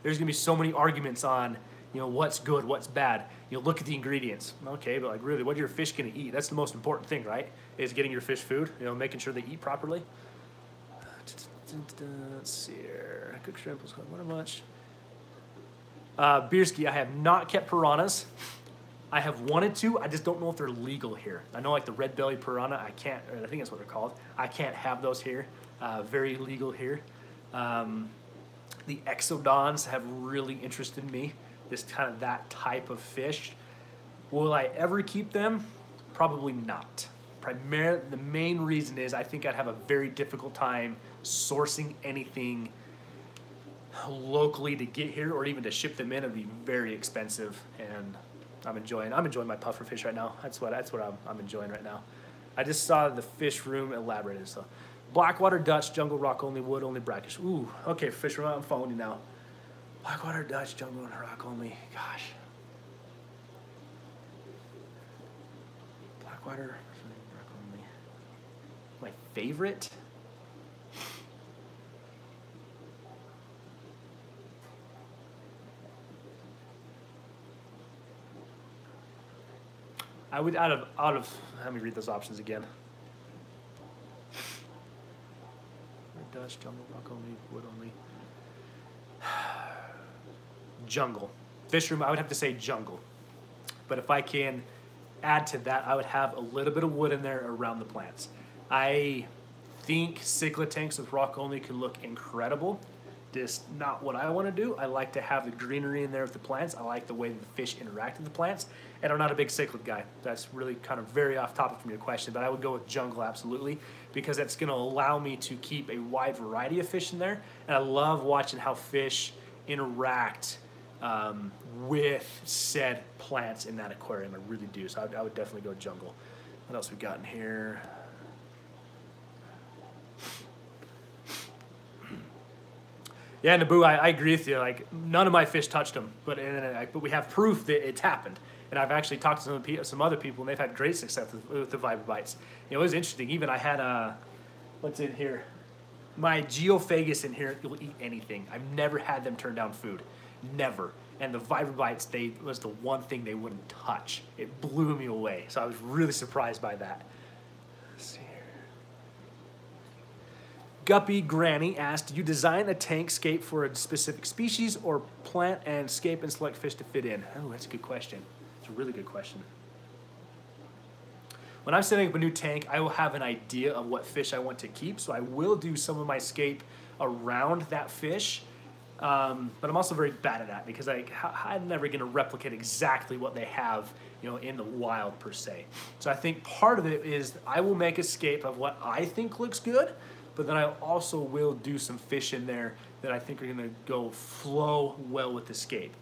There's gonna be so many arguments on, you know, what's good, what's bad. You know, look at the ingredients. Okay, but like really, what are your fish gonna eat? That's the most important thing, right? Is getting your fish food. You know, making sure they eat properly. Let's see here. Cooked shrimp was what much? Beerski, I have not kept piranhas. I have wanted to. I just don't know if they're legal here. I know like the red belly piranha, I can't, or I think that's what they're called. I can't have those here. Very illegal here. The exodons have really interested me. This kind of that type of fish. Will I ever keep them? Probably not. Primarily, the main reason is I think I'd have a very difficult time sourcing anything locally to get here, or even to ship them in. It'd be very expensive, and I'm enjoying my puffer fish right now. That's what I'm enjoying right now. I just saw the fish room elaborated. So, Blackwater Dutch, jungle, rock only, wood only, brackish. Ooh, okay, fish room. I'm following you now. Blackwater Dutch, jungle, and rock only. Gosh. Blackwater, rock only. My favorite. I would out of let me read those options again. Dutch, jungle, rock only, wood only. Jungle. Fish room, I would have to say jungle. But if I can add to that, I would have a little bit of wood in there around the plants. I think cichlid tanks with rock only could look incredible. just not what I want to do. I like to have the greenery in there with the plants. I like the way that the fish interact with the plants. And I'm not a big cichlid guy. That's really kind of very off topic from your question, but I would go with jungle absolutely, because that's going to allow me to keep a wide variety of fish in there. And I love watching how fish interact with said plants in that aquarium. I really do. So I would definitely go jungle. What else we got in here? Yeah, Naboo, I agree with you. Like, none of my fish touched them, but we have proof that it's happened. And I've actually talked to some other people, and they've had great success with the Viper bites. You know, it was interesting. Even I had what's in here? My geophagus in here will eat anything. I've never had them turn down food, never. And the Viper bites, was the one thing they wouldn't touch. It blew me away. So I was really surprised by that. Let's see here. Guppy Granny asked, "Do you design a tank scape for a specific species or plant and scape and select fish to fit in?" Oh, that's a good question. It's a really good question. When I'm setting up a new tank, I will have an idea of what fish I want to keep, so I will do some of my scape around that fish. But I'm also very bad at that because I'm never going to replicate exactly what they have, you know, in the wild per se. So I think part of it is I will make a scape of what I think looks good, but then I also will do some fish in there that I think are going to go flow well with the scape.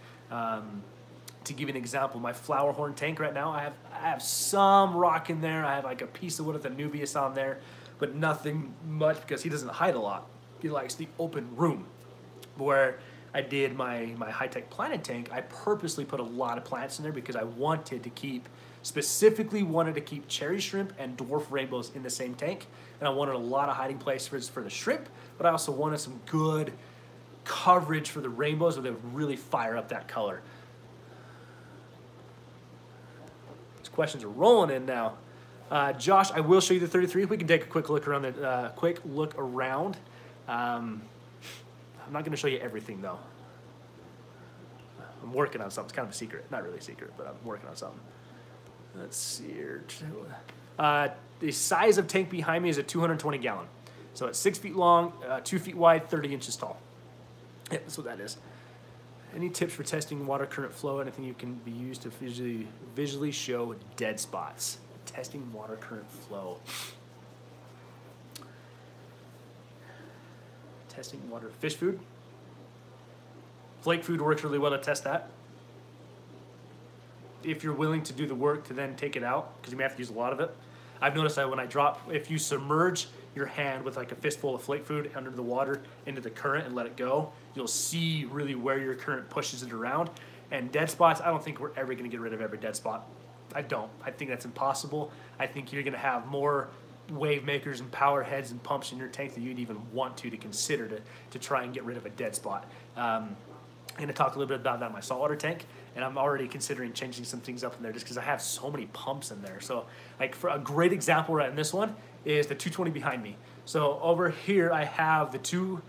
To give you an example, my flower horn tank right now, I have some rock in there. I have like a piece of wood with a Nubius on there, but nothing much because he doesn't hide a lot. He likes the open room. Where I did my high-tech planet tank, I purposely put a lot of plants in there because I specifically wanted to keep cherry shrimp and dwarf rainbows in the same tank. And I wanted a lot of hiding places for the shrimp, but I also wanted some good coverage for the rainbows where they would really fire up that color. These questions are rolling in now. Josh, I will show you the 33. We can take a quick look around. I'm not going to show you everything, though. I'm working on something. It's kind of a secret. Not really a secret, but I'm working on something. Let's see here. The size of tank behind me is a 220 gallon. So it's 6 feet long, 2 feet wide, 30 inches tall. Yeah, that's what that is. Any tips for testing water current flow? Anything you can be used to visually show dead spots? Testing water current flow. Testing water. Fish food. Flake food works really well to test that. If you're willing to do the work to then take it out, because you may have to use a lot of it. I've noticed that when I drop, if you submerge your hand with like a fistful of flake food under the water into the current and let it go, you'll see really where your current pushes it around. And dead spots, I don't think we're ever going to get rid of every dead spot. I don't. I think that's impossible. I think you're going to have more wave makers and power heads and pumps in your tank that you'd even want to consider to try and get rid of a dead spot. I'm going to talk a little bit about that in my saltwater tank, and I'm already considering changing some things up in there just because I have so many pumps in there. So like for a great example right in this one is the 220 behind me. So over here I have the two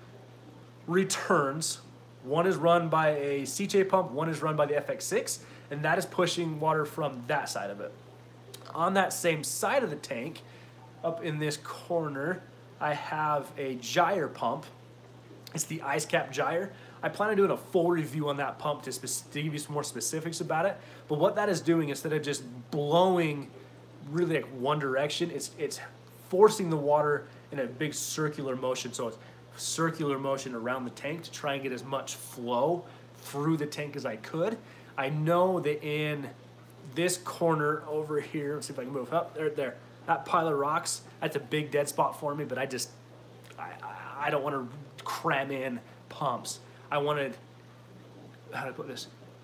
returns. One is run by a CJ pump, one is run by the FX6, and that is pushing water from that side of it. On that same side of the tank, up in this corner, I have a gyre pump. It's the ice cap gyre. I plan on doing a full review on that pump to give you some more specifics about it. But what that is doing, instead of just blowing really like one direction, it's forcing the water in a big circular motion. So it's circular motion around the tank to try and get as much flow through the tank as I could. I know that in this corner over here, let's see if I can move up there. That pile of rocks, that's a big dead spot for me, but I don't want to cram in pumps. I wanted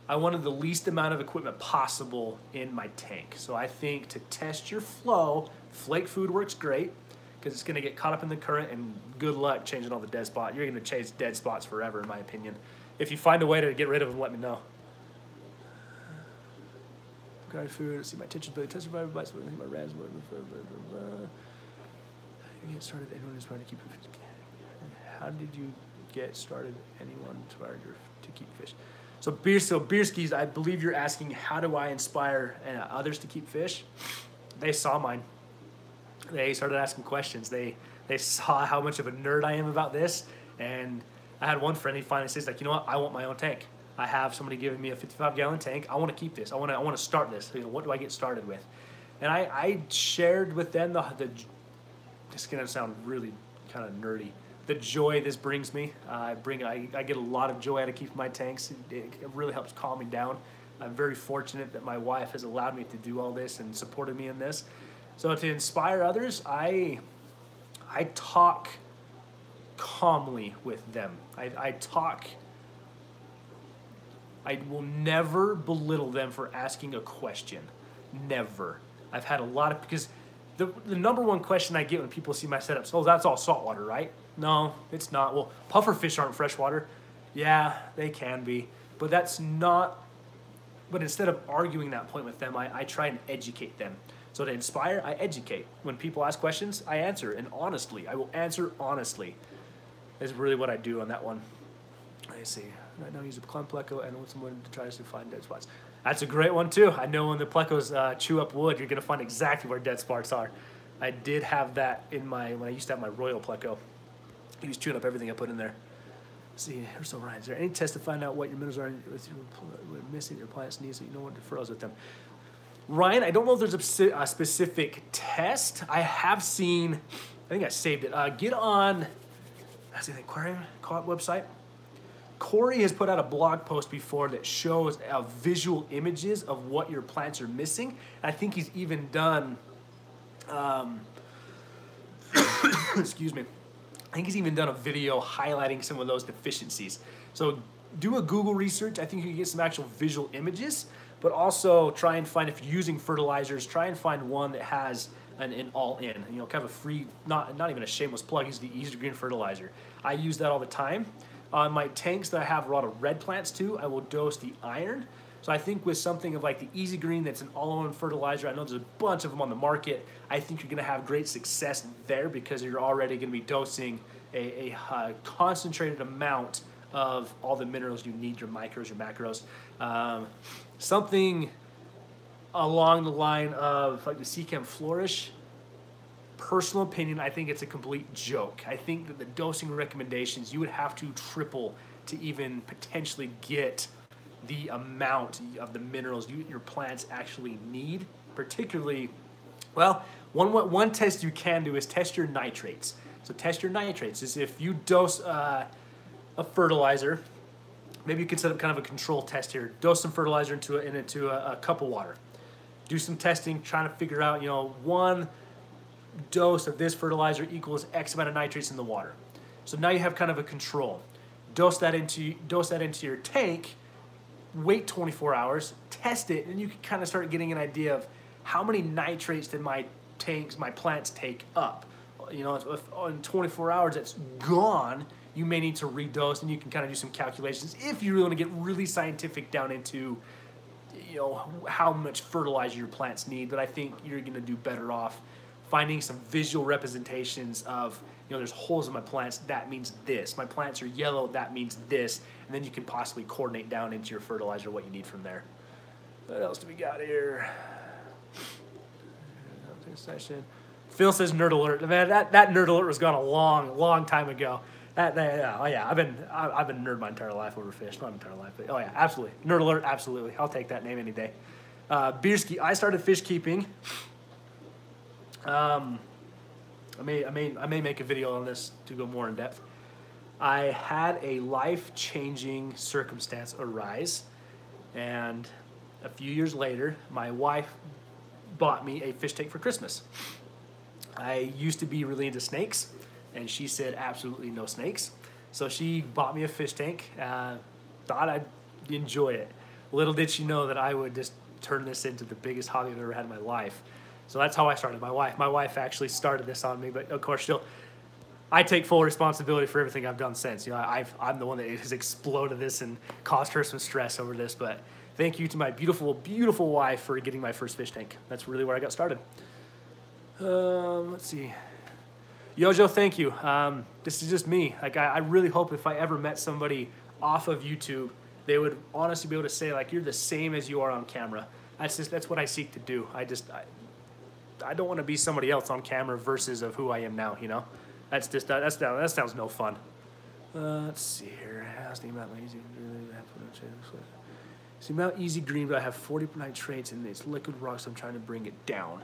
the least amount of equipment possible in my tank. So I think to test your flow, flake food works great because it's going to get caught up in the current, and good luck changing all the dead spots. You're going to chase dead spots forever, in my opinion. If you find a way to get rid of them, let me know. Dry food. See my attention, but test survivor bites. My rats. You get started. Anyone inspired to keep fish? How did you get started? Anyone inspired to keep fish? So Beerskis, I believe you're asking, how do I inspire others to keep fish? They saw mine. They started asking questions. They saw how much of a nerd I am about this, and I had one friend, he finally says, like, you know what, I want my own tank. I have somebody giving me a 55-gallon tank. I want to keep this. I want to start this. You know, what do I get started with? And I shared with them the this is gonna sound really kind of nerdy. The joy this brings me. I get a lot of joy out of keeping my tanks. It really helps calm me down. I'm very fortunate that my wife has allowed me to do all this and supported me in this. So to inspire others, I talk calmly with them. I will never belittle them for asking a question. Never. I've had a lot of, because the number one question I get when people see my setups, oh, that's all saltwater, right? No, it's not. Well, pufferfish aren't freshwater. Yeah, they can be. But that's not, but instead of arguing that point with them, I try and educate them. So to inspire, I educate. When people ask questions, I answer, and honestly. I will answer honestly. Is really what I do on that one. Let's see. Right now, I use a climb pleco and want someone to try to find dead spots. That's a great one too. I know when the plecos chew up wood, you're gonna find exactly where dead spots are. I did have that in when I used to have my royal pleco. He was chewing up everything I put in there. Let's see, here's so Ryan. Is there any test to find out what your minerals are with your missing your plants needs so you know what to fertilize with them? Ryan, I don't know if there's a specific test. I have seen, I think I saved it. Get on, that's the Aquarium Co-op website. Corey has put out a blog post before that shows visual images of what your plants are missing. I think he's even done, excuse me, I think he's even done a video highlighting some of those deficiencies. So do a Google research. I think you can get some actual visual images, but also try and find, if you're using fertilizers, try and find one that has an all-in, you know, kind of a free, not even a shameless plug, is the Easy Green fertilizer. I use that all the time. On my tanks that I have a lot of red plants too, I will dose the iron. So I think with something of like the Easy Green that's an all-in fertilizer, I know there's a bunch of them on the market, I think you're gonna have great success there because you're already gonna be dosing a concentrated amount of all the minerals you need, your micros, your macros. Something along the line of like the Seachem Flourish, personal opinion, I think it's a complete joke. I think that the dosing recommendations, you would have to triple to even potentially get the amount of the minerals your plants actually need. Particularly, well, one test you can do is test your nitrates. So test your nitrates is if you dose a fertilizer, maybe you could set up kind of a control test here. Dose some fertilizer into a cup of water. Do some testing, trying to figure out, you know, one dose of this fertilizer equals X amount of nitrates in the water. So now you have kind of a control. Dose that into your tank, wait 24 hours, test it, and you can kind of start getting an idea of how many nitrates did my plants take up. You know, if in 24 hours it's gone, you may need to redose, and you can kind of do some calculations if you really want to get really scientific down into, you know, how much fertilizer your plants need. But I think you're going to do better off finding some visual representations of, you know, there's holes in my plants, that means this. My plants are yellow, that means this. And then you can possibly coordinate down into your fertilizer what you need from there. What else do we got here? Session. Phil says nerd alert. Man, that nerd alert was gone a long time ago. Oh yeah, I've been nerd my entire life over fish. Not entire life, but oh yeah, absolutely. Nerd alert, absolutely. I'll take that name any day. Bierski, I started fish keeping. I may make a video on this to go more in depth. I had a life-changing circumstance arise, and a few years later, my wife bought me a fish tank for Christmas. I used to be really into snakes, and she said absolutely no snakes. So she bought me a fish tank, thought I'd enjoy it. Little did she know that I would just turn this into the biggest hobby I've ever had in my life. So that's how I started. My wife actually started this on me, but of course I take full responsibility for everything I've done since. You know, I'm the one that has exploded this and caused her some stress over this. But thank you to my beautiful, beautiful wife for getting my first fish tank. That's really where I got started. Let's see. Yojo, thank you. This is just me. Like I really hope if I ever met somebody off of YouTube, they would honestly be able to say like, you're the same as you are on camera. That's what I seek to do. I don't want to be somebody else on camera versus of who I am now, you know? That sounds no fun. Let's see here. I was thinking about my easy. See about easy green, but I have 40 nitrates and it's liquid rock, so I'm trying to bring it down.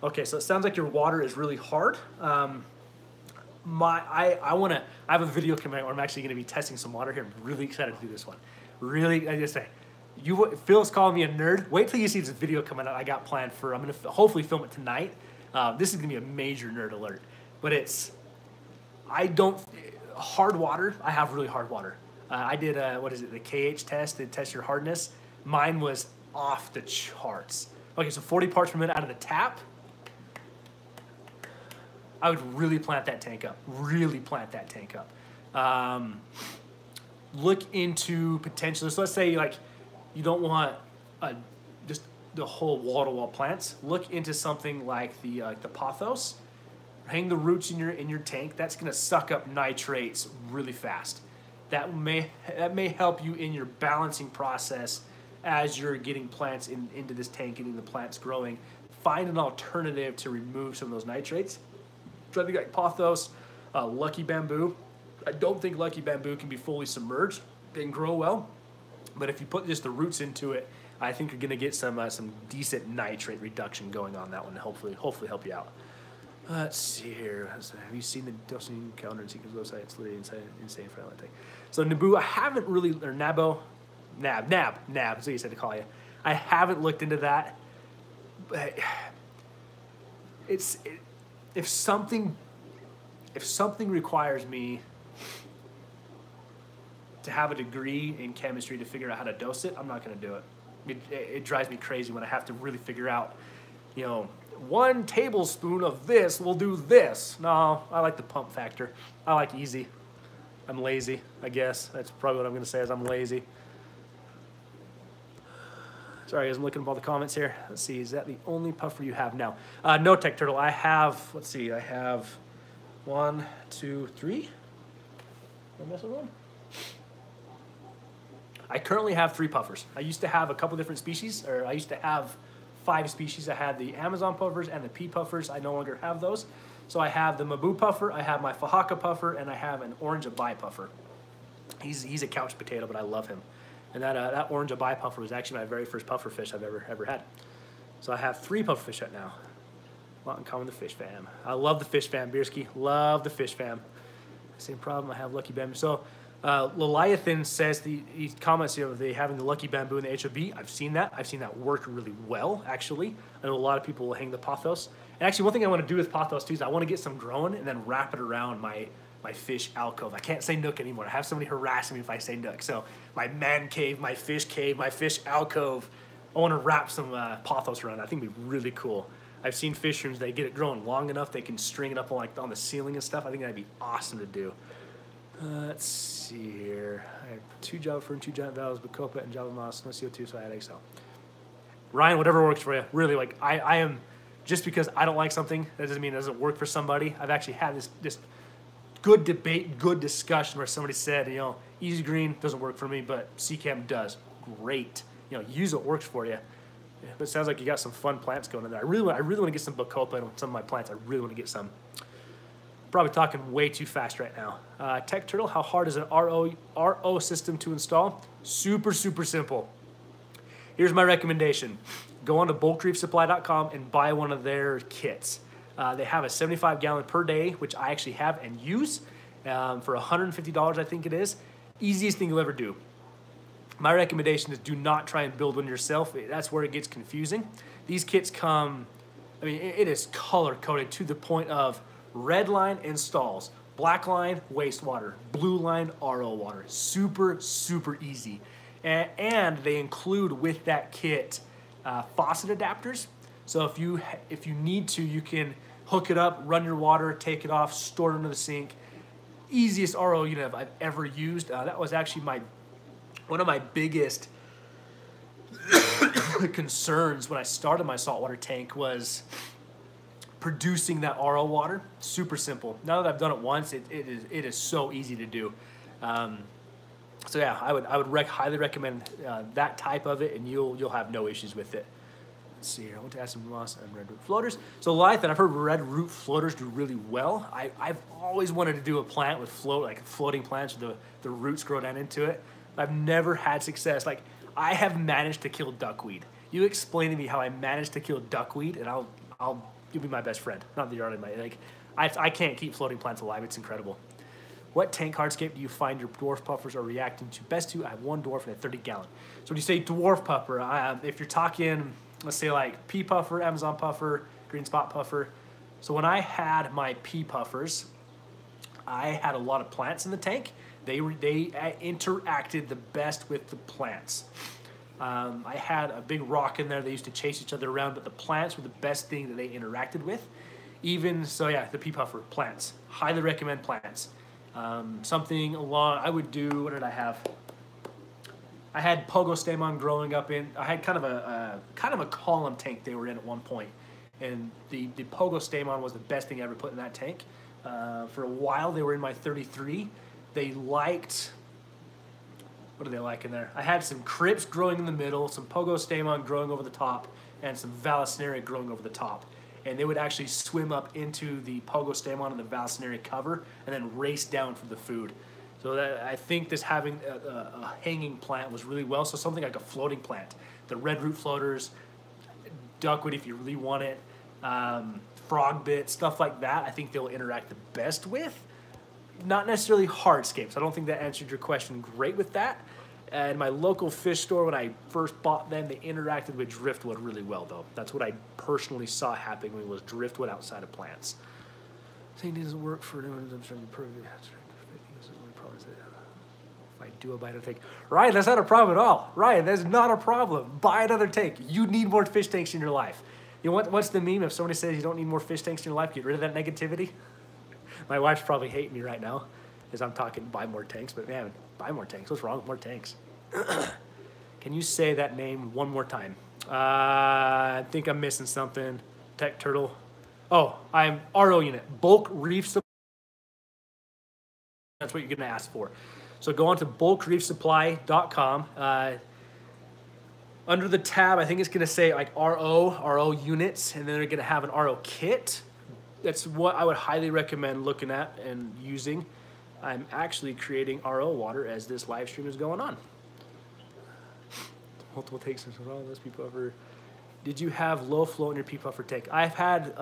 Okay, so it sounds like your water is really hard. I have a video coming out where I'm actually going to be testing some water here. I'm really excited to do this one. Really, I just say, Phil's calling me a nerd. Wait till you see this video coming out. I got planned for. I'm going to hopefully film it tonight. This is going to be a major nerd alert. But hard water. I have really hard water. I did the KH test. They test your hardness. Mine was off the charts. Okay, so 40 parts per minute out of the tap. I would really plant that tank up. Really plant that tank up. Look into potentially. So let's say like you don't want just the whole wall-to-wall plants. Look into something like the pothos. Hang the roots in your tank. That's going to suck up nitrates really fast. That may help you in your balancing process as you're getting plants into this tank, getting the plants growing. Find an alternative to remove some of those nitrates. Try to get pothos, lucky bamboo. I don't think lucky bamboo can be fully submerged and grow well, but if you put just the roots into it, I think you're going to get some decent nitrate reduction going on that one. Hopefully help you out. Let's see here. Have you seen the dosing calendar and sequence website? It's literally insane for that thing. So Naboo, I haven't really, or Nab, that's what you said to call you. I haven't looked into that. But if something requires me to have a degree in chemistry to figure out how to dose it, I'm not going to do it. It drives me crazy when I have to really figure out, 1 tablespoon of this will do this. No, I like the pump factor. I like easy. I'm lazy, I guess. That's probably what I'm going to say is I'm lazy. Sorry, guys, I'm looking at all the comments here. Let's see, is that the only puffer you have now? No, Tech Turtle. I have, let's see, I have 1, 2, 3. Am I missing one? I currently have 3 puffers. I used to have a couple different species, or I used to have 5 species. I had the Amazon puffers and the pea puffers. I no longer have those. So I have the Maboo puffer, I have my Fahaka puffer, and I have an orange abai puffer. He's a couch potato, but I love him. And that orange abai puffer was actually my very first puffer fish I've ever had. So I have 3 puffer fish right now. A lot in common with the fish fam. I love the fish fam, Bierski. Love the fish fam. Same problem, I have lucky bamboo. So Liliathan says, he comments here, they having the lucky bamboo in the HOB. I've seen that. I've seen that work really well, actually. I know a lot of people will hang the pothos. And actually, one thing I want to do with pothos too is I want to get some growing and then wrap it around my fish alcove. I can't say nook anymore. I have somebody harassing me if I say nook. So my man cave, my fish alcove, I want to wrap some pothos around. I think it'd be really cool. I've seen fish rooms, they get it growing long enough, they can string it up on the ceiling and stuff. I think that'd be awesome to do. Let's see here. I have 2 Java Fern, 2 giant valves, Bacopa, and Java Moss, no CO2, so I had Excel. Ryan, whatever works for you. Really, like I am, just because I don't like something, that doesn't mean it doesn't work for somebody. I've actually had this good debate, good discussion where somebody said, Easy Green doesn't work for me, but CCAM does. Great. Use what works for you. Yeah, but it sounds like you got some fun plants going in there. I really want to get some Bacopa in some of my plants. I really want to get some. Probably talking way too fast right now. Tech Turtle, how hard is an RO system to install? Super, super simple. Here's my recommendation. Go on to bulkreefsupply.com and buy one of their kits. They have a 75-gallon per day, which I actually have and use for $150, I think it is. Easiest thing you'll ever do. My recommendation is do not try and build one yourself. That's where it gets confusing. These kits come, it is color-coded to the point of red line installs, black line wastewater, blue line RO water. Super, super easy. And they include with that kit faucet adapters. So if you need to, you can hook it up, run your water, take it off, store it under the sink. Easiest RO unit I've ever used. That was actually one of my biggest concerns when I started my saltwater tank was producing that RO water. Super simple. Now that I've done it once, it is so easy to do. So yeah, I would highly recommend that type of it, and you'll have no issues with it. Let's see here. I want to add some moss and red root floaters. So Leviathan, I've heard red root floaters do really well. I've always wanted to do a plant with floating plants where the roots grow down into it. I've never had success. Like, I have managed to kill duckweed. You explain to me how I managed to kill duckweed, and you'll be my best friend. Not that you're already my, like, I can't keep floating plants alive. It's incredible. What tank hardscape do you find your dwarf puffers are reacting to best to? I have one dwarf and a 30 gallon. So when you say dwarf puffer, if you're talking, let's say like pea puffer, Amazon puffer, green spot puffer. So when I had my pea puffers, I had a lot of plants in the tank. They interacted the best with the plants. I had a big rock in there. They used to chase each other around, but the plants were the best thing that they interacted with. Even so, yeah, the pea puffer, plants. Highly recommend plants. Something along, I would do, what did I have? I had pogo stamon growing up in, I had kind of a column tank they were in at one point. And the pogo stamon was the best thing I ever put in that tank. For a while, they were in my 33. They liked, what do they like in there? I had some crypts growing in the middle, some pogo stamon growing over the top, and some vallisneria growing over the top. And they would actually swim up into the pogo stamon and the vallisneria cover and then race down for the food. So I think this having a hanging plant was really well. So something like a floating plant, the red root floaters, duckweed if you really want it, frog bit, stuff like that, I think they'll interact the best with. Not necessarily hardscapes. I don't think that answered your question great with that. And my local fish store, when I first bought them, they interacted with driftwood really well, though. That's what I personally saw happening was driftwood outside of plants. Saying it doesn't work for anyone. I'm trying to prove it. If I do a buy another tank, Ryan, that's not a problem at all. Ryan, that's not a problem. Buy another tank. You need more fish tanks in your life. You know what's the meme? If somebody says you don't need more fish tanks in your life, get rid of that negativity. My wife's probably hating me right now as I'm talking buy more tanks, but man, buy more tanks. What's wrong with more tanks? Can you say that name one more time? I think I'm missing something. Tech Turtle. Oh, I'm RO unit. Bulk Reef Supply. That's what you're going to ask for. So go on to bulkreefsupply.com. Under the tab, I think it's going to say like RO units, and then they're going to have an RO kit. That's what I would highly recommend looking at and using. I'm actually creating RO water as this live stream is going on. Multiple takes since all those pea puffer. Did you have low flow in your pea puffer tank? I've had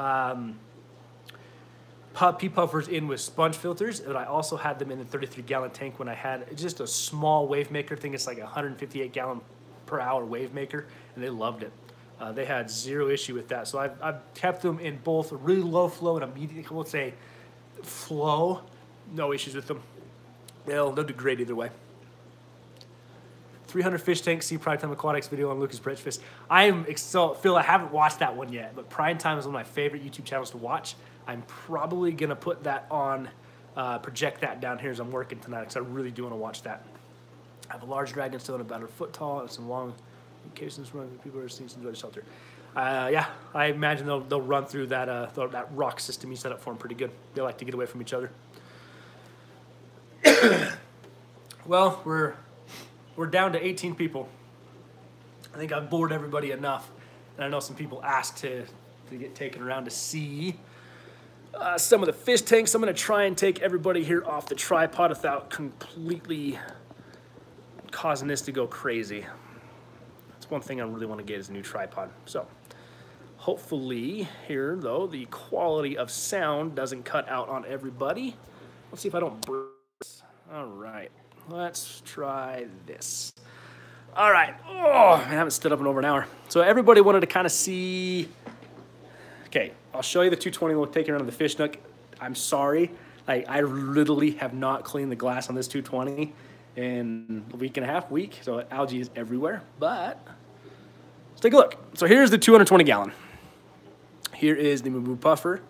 pea puffers in with sponge filters, but I also had them in the 33-gallon tank when I had just a small wave maker. I think it's like a 158-gallon per hour wave maker, and they loved it. They had zero issue with that. So I've kept them in both really low flow and immediate, let's say, flow. No issues with them. They'll do great either way. 300 fish tanks. See Prime Time Aquatics video on Lucas Breakfast. Phil, I haven't watched that one yet, but Prime Time is one of my favorite YouTube channels to watch. I'm probably gonna put that on, project that down here as I'm working tonight because I really do want to watch that. I have a large dragon still about a foot tall and some long cases running. People are seeing some enjoy the shelter. Yeah, I imagine they'll run through that that rock system you set up for them pretty good. They like to get away from each other. Well, we're down to 18 people. I think I've bored everybody enough, and I know some people asked to get taken around to see some of the fish tanks. I'm going to try and take everybody here off the tripod without completely causing this to go crazy. That's one thing I really want to get is a new tripod. So hopefully here, though, the quality of sound doesn't cut out on everybody. Let's see if I don't burn. All right, let's try this. All right. Oh, man, I haven't stood up in over an hour. So everybody wanted to kind of see. Okay, I'll show you the 220 we'll take around to the fish nook. I'm sorry. I literally have not cleaned the glass on this 220 in a week and a half, so algae is everywhere. But let's take a look. So here's the 220 gallon. Here is the Moo puffer.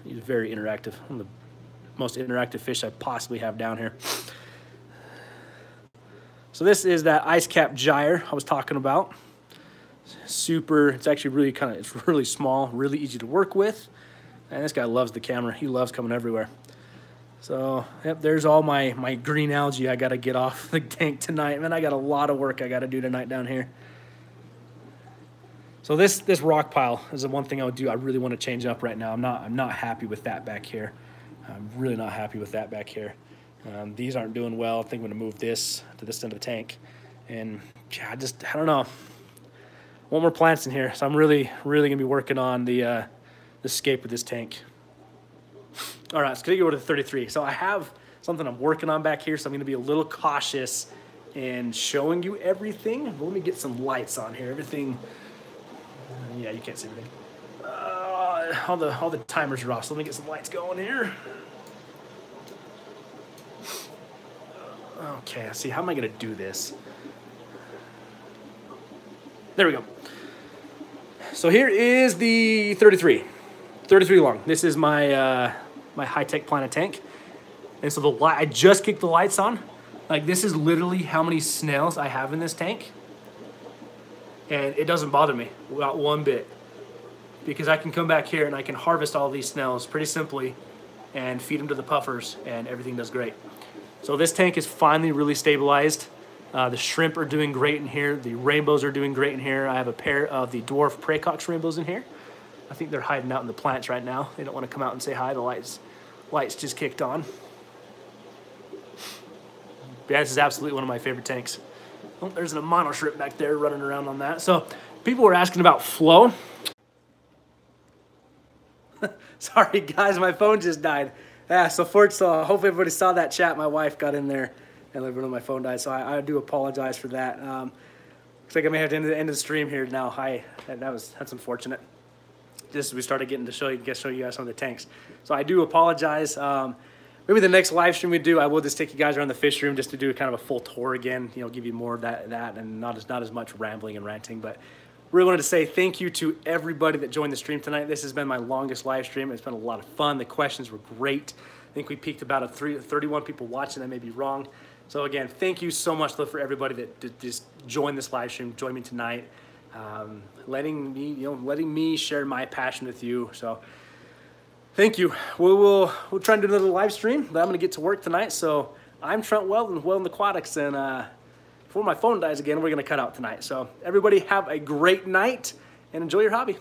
He's very interactive. One of the most interactive fish I possibly have down here. So this is that ice cap gyre I was talking about. Super, it's actually really it's really small, really easy to work with. And this guy loves the camera. He loves coming everywhere. So, yep, there's all my green algae I got to get off the tank tonight. Man, I got a lot of work I got to do tonight down here. So this rock pile is the one thing I would do. I really want to change up right now. I'm not happy with that back here. I'm really not happy with that back here. These aren't doing well. I think I'm gonna move this to this end of the tank. And yeah, I don't know. Want more plants in here. So I'm really gonna be working on the scape with this tank. All right, so gonna go to the 33. So I have something I'm working on back here. So I'm gonna be a little cautious in showing you everything. But let me get some lights on here. Everything, yeah, you can't see everything. All the timers are off. So let me get some lights going here. Okay, let's see, how am I gonna do this? There we go. So here is the 33 long. This is my my high-tech planet tank. And so I just kicked the lights on. Like, this is literally how many snails I have in this tank. And it doesn't bother me, not one bit. Because I can come back here and I can harvest all these snails pretty simply and feed them to the puffers, and everything does great. So this tank is finally really stabilized. The shrimp are doing great in here. The rainbows are doing great in here. I have a pair of the dwarf praecox rainbows in here. I think they're hiding out in the plants right now. They don't want to come out and say hi. The lights just kicked on. But yeah, this is absolutely one of my favorite tanks. Oh, there's an mono shrimp back there running around on that. So people were asking about flow. Sorry guys, my phone just died. Yeah, so hopefully everybody saw that chat. My wife got in there and let me know my phone died. So I do apologize for that. Looks like I may have to end the stream here now. That's unfortunate. Just as we started getting to show you guys some of the tanks. So I do apologize. Maybe the next live stream we do, I will just take you guys around the fish room just to do kind of a full tour again. You know, give you more of that and not as much rambling and ranting. But really wanted to say thank you to everybody that joined the stream tonight. This has been my longest live stream. It's been a lot of fun. The questions were great. I think we peaked about 31 people watching. I may be wrong. So again, thank you so much for everybody that just joined this live stream, joined me tonight, letting me share my passion with you. So thank you. We'll try and do another live stream, but I'm gonna get to work tonight. So I'm Trent Wel-Don, Wel-Don Aquatics, and before my phone dies again, we're gonna cut out tonight. So everybody have a great night and enjoy your hobby.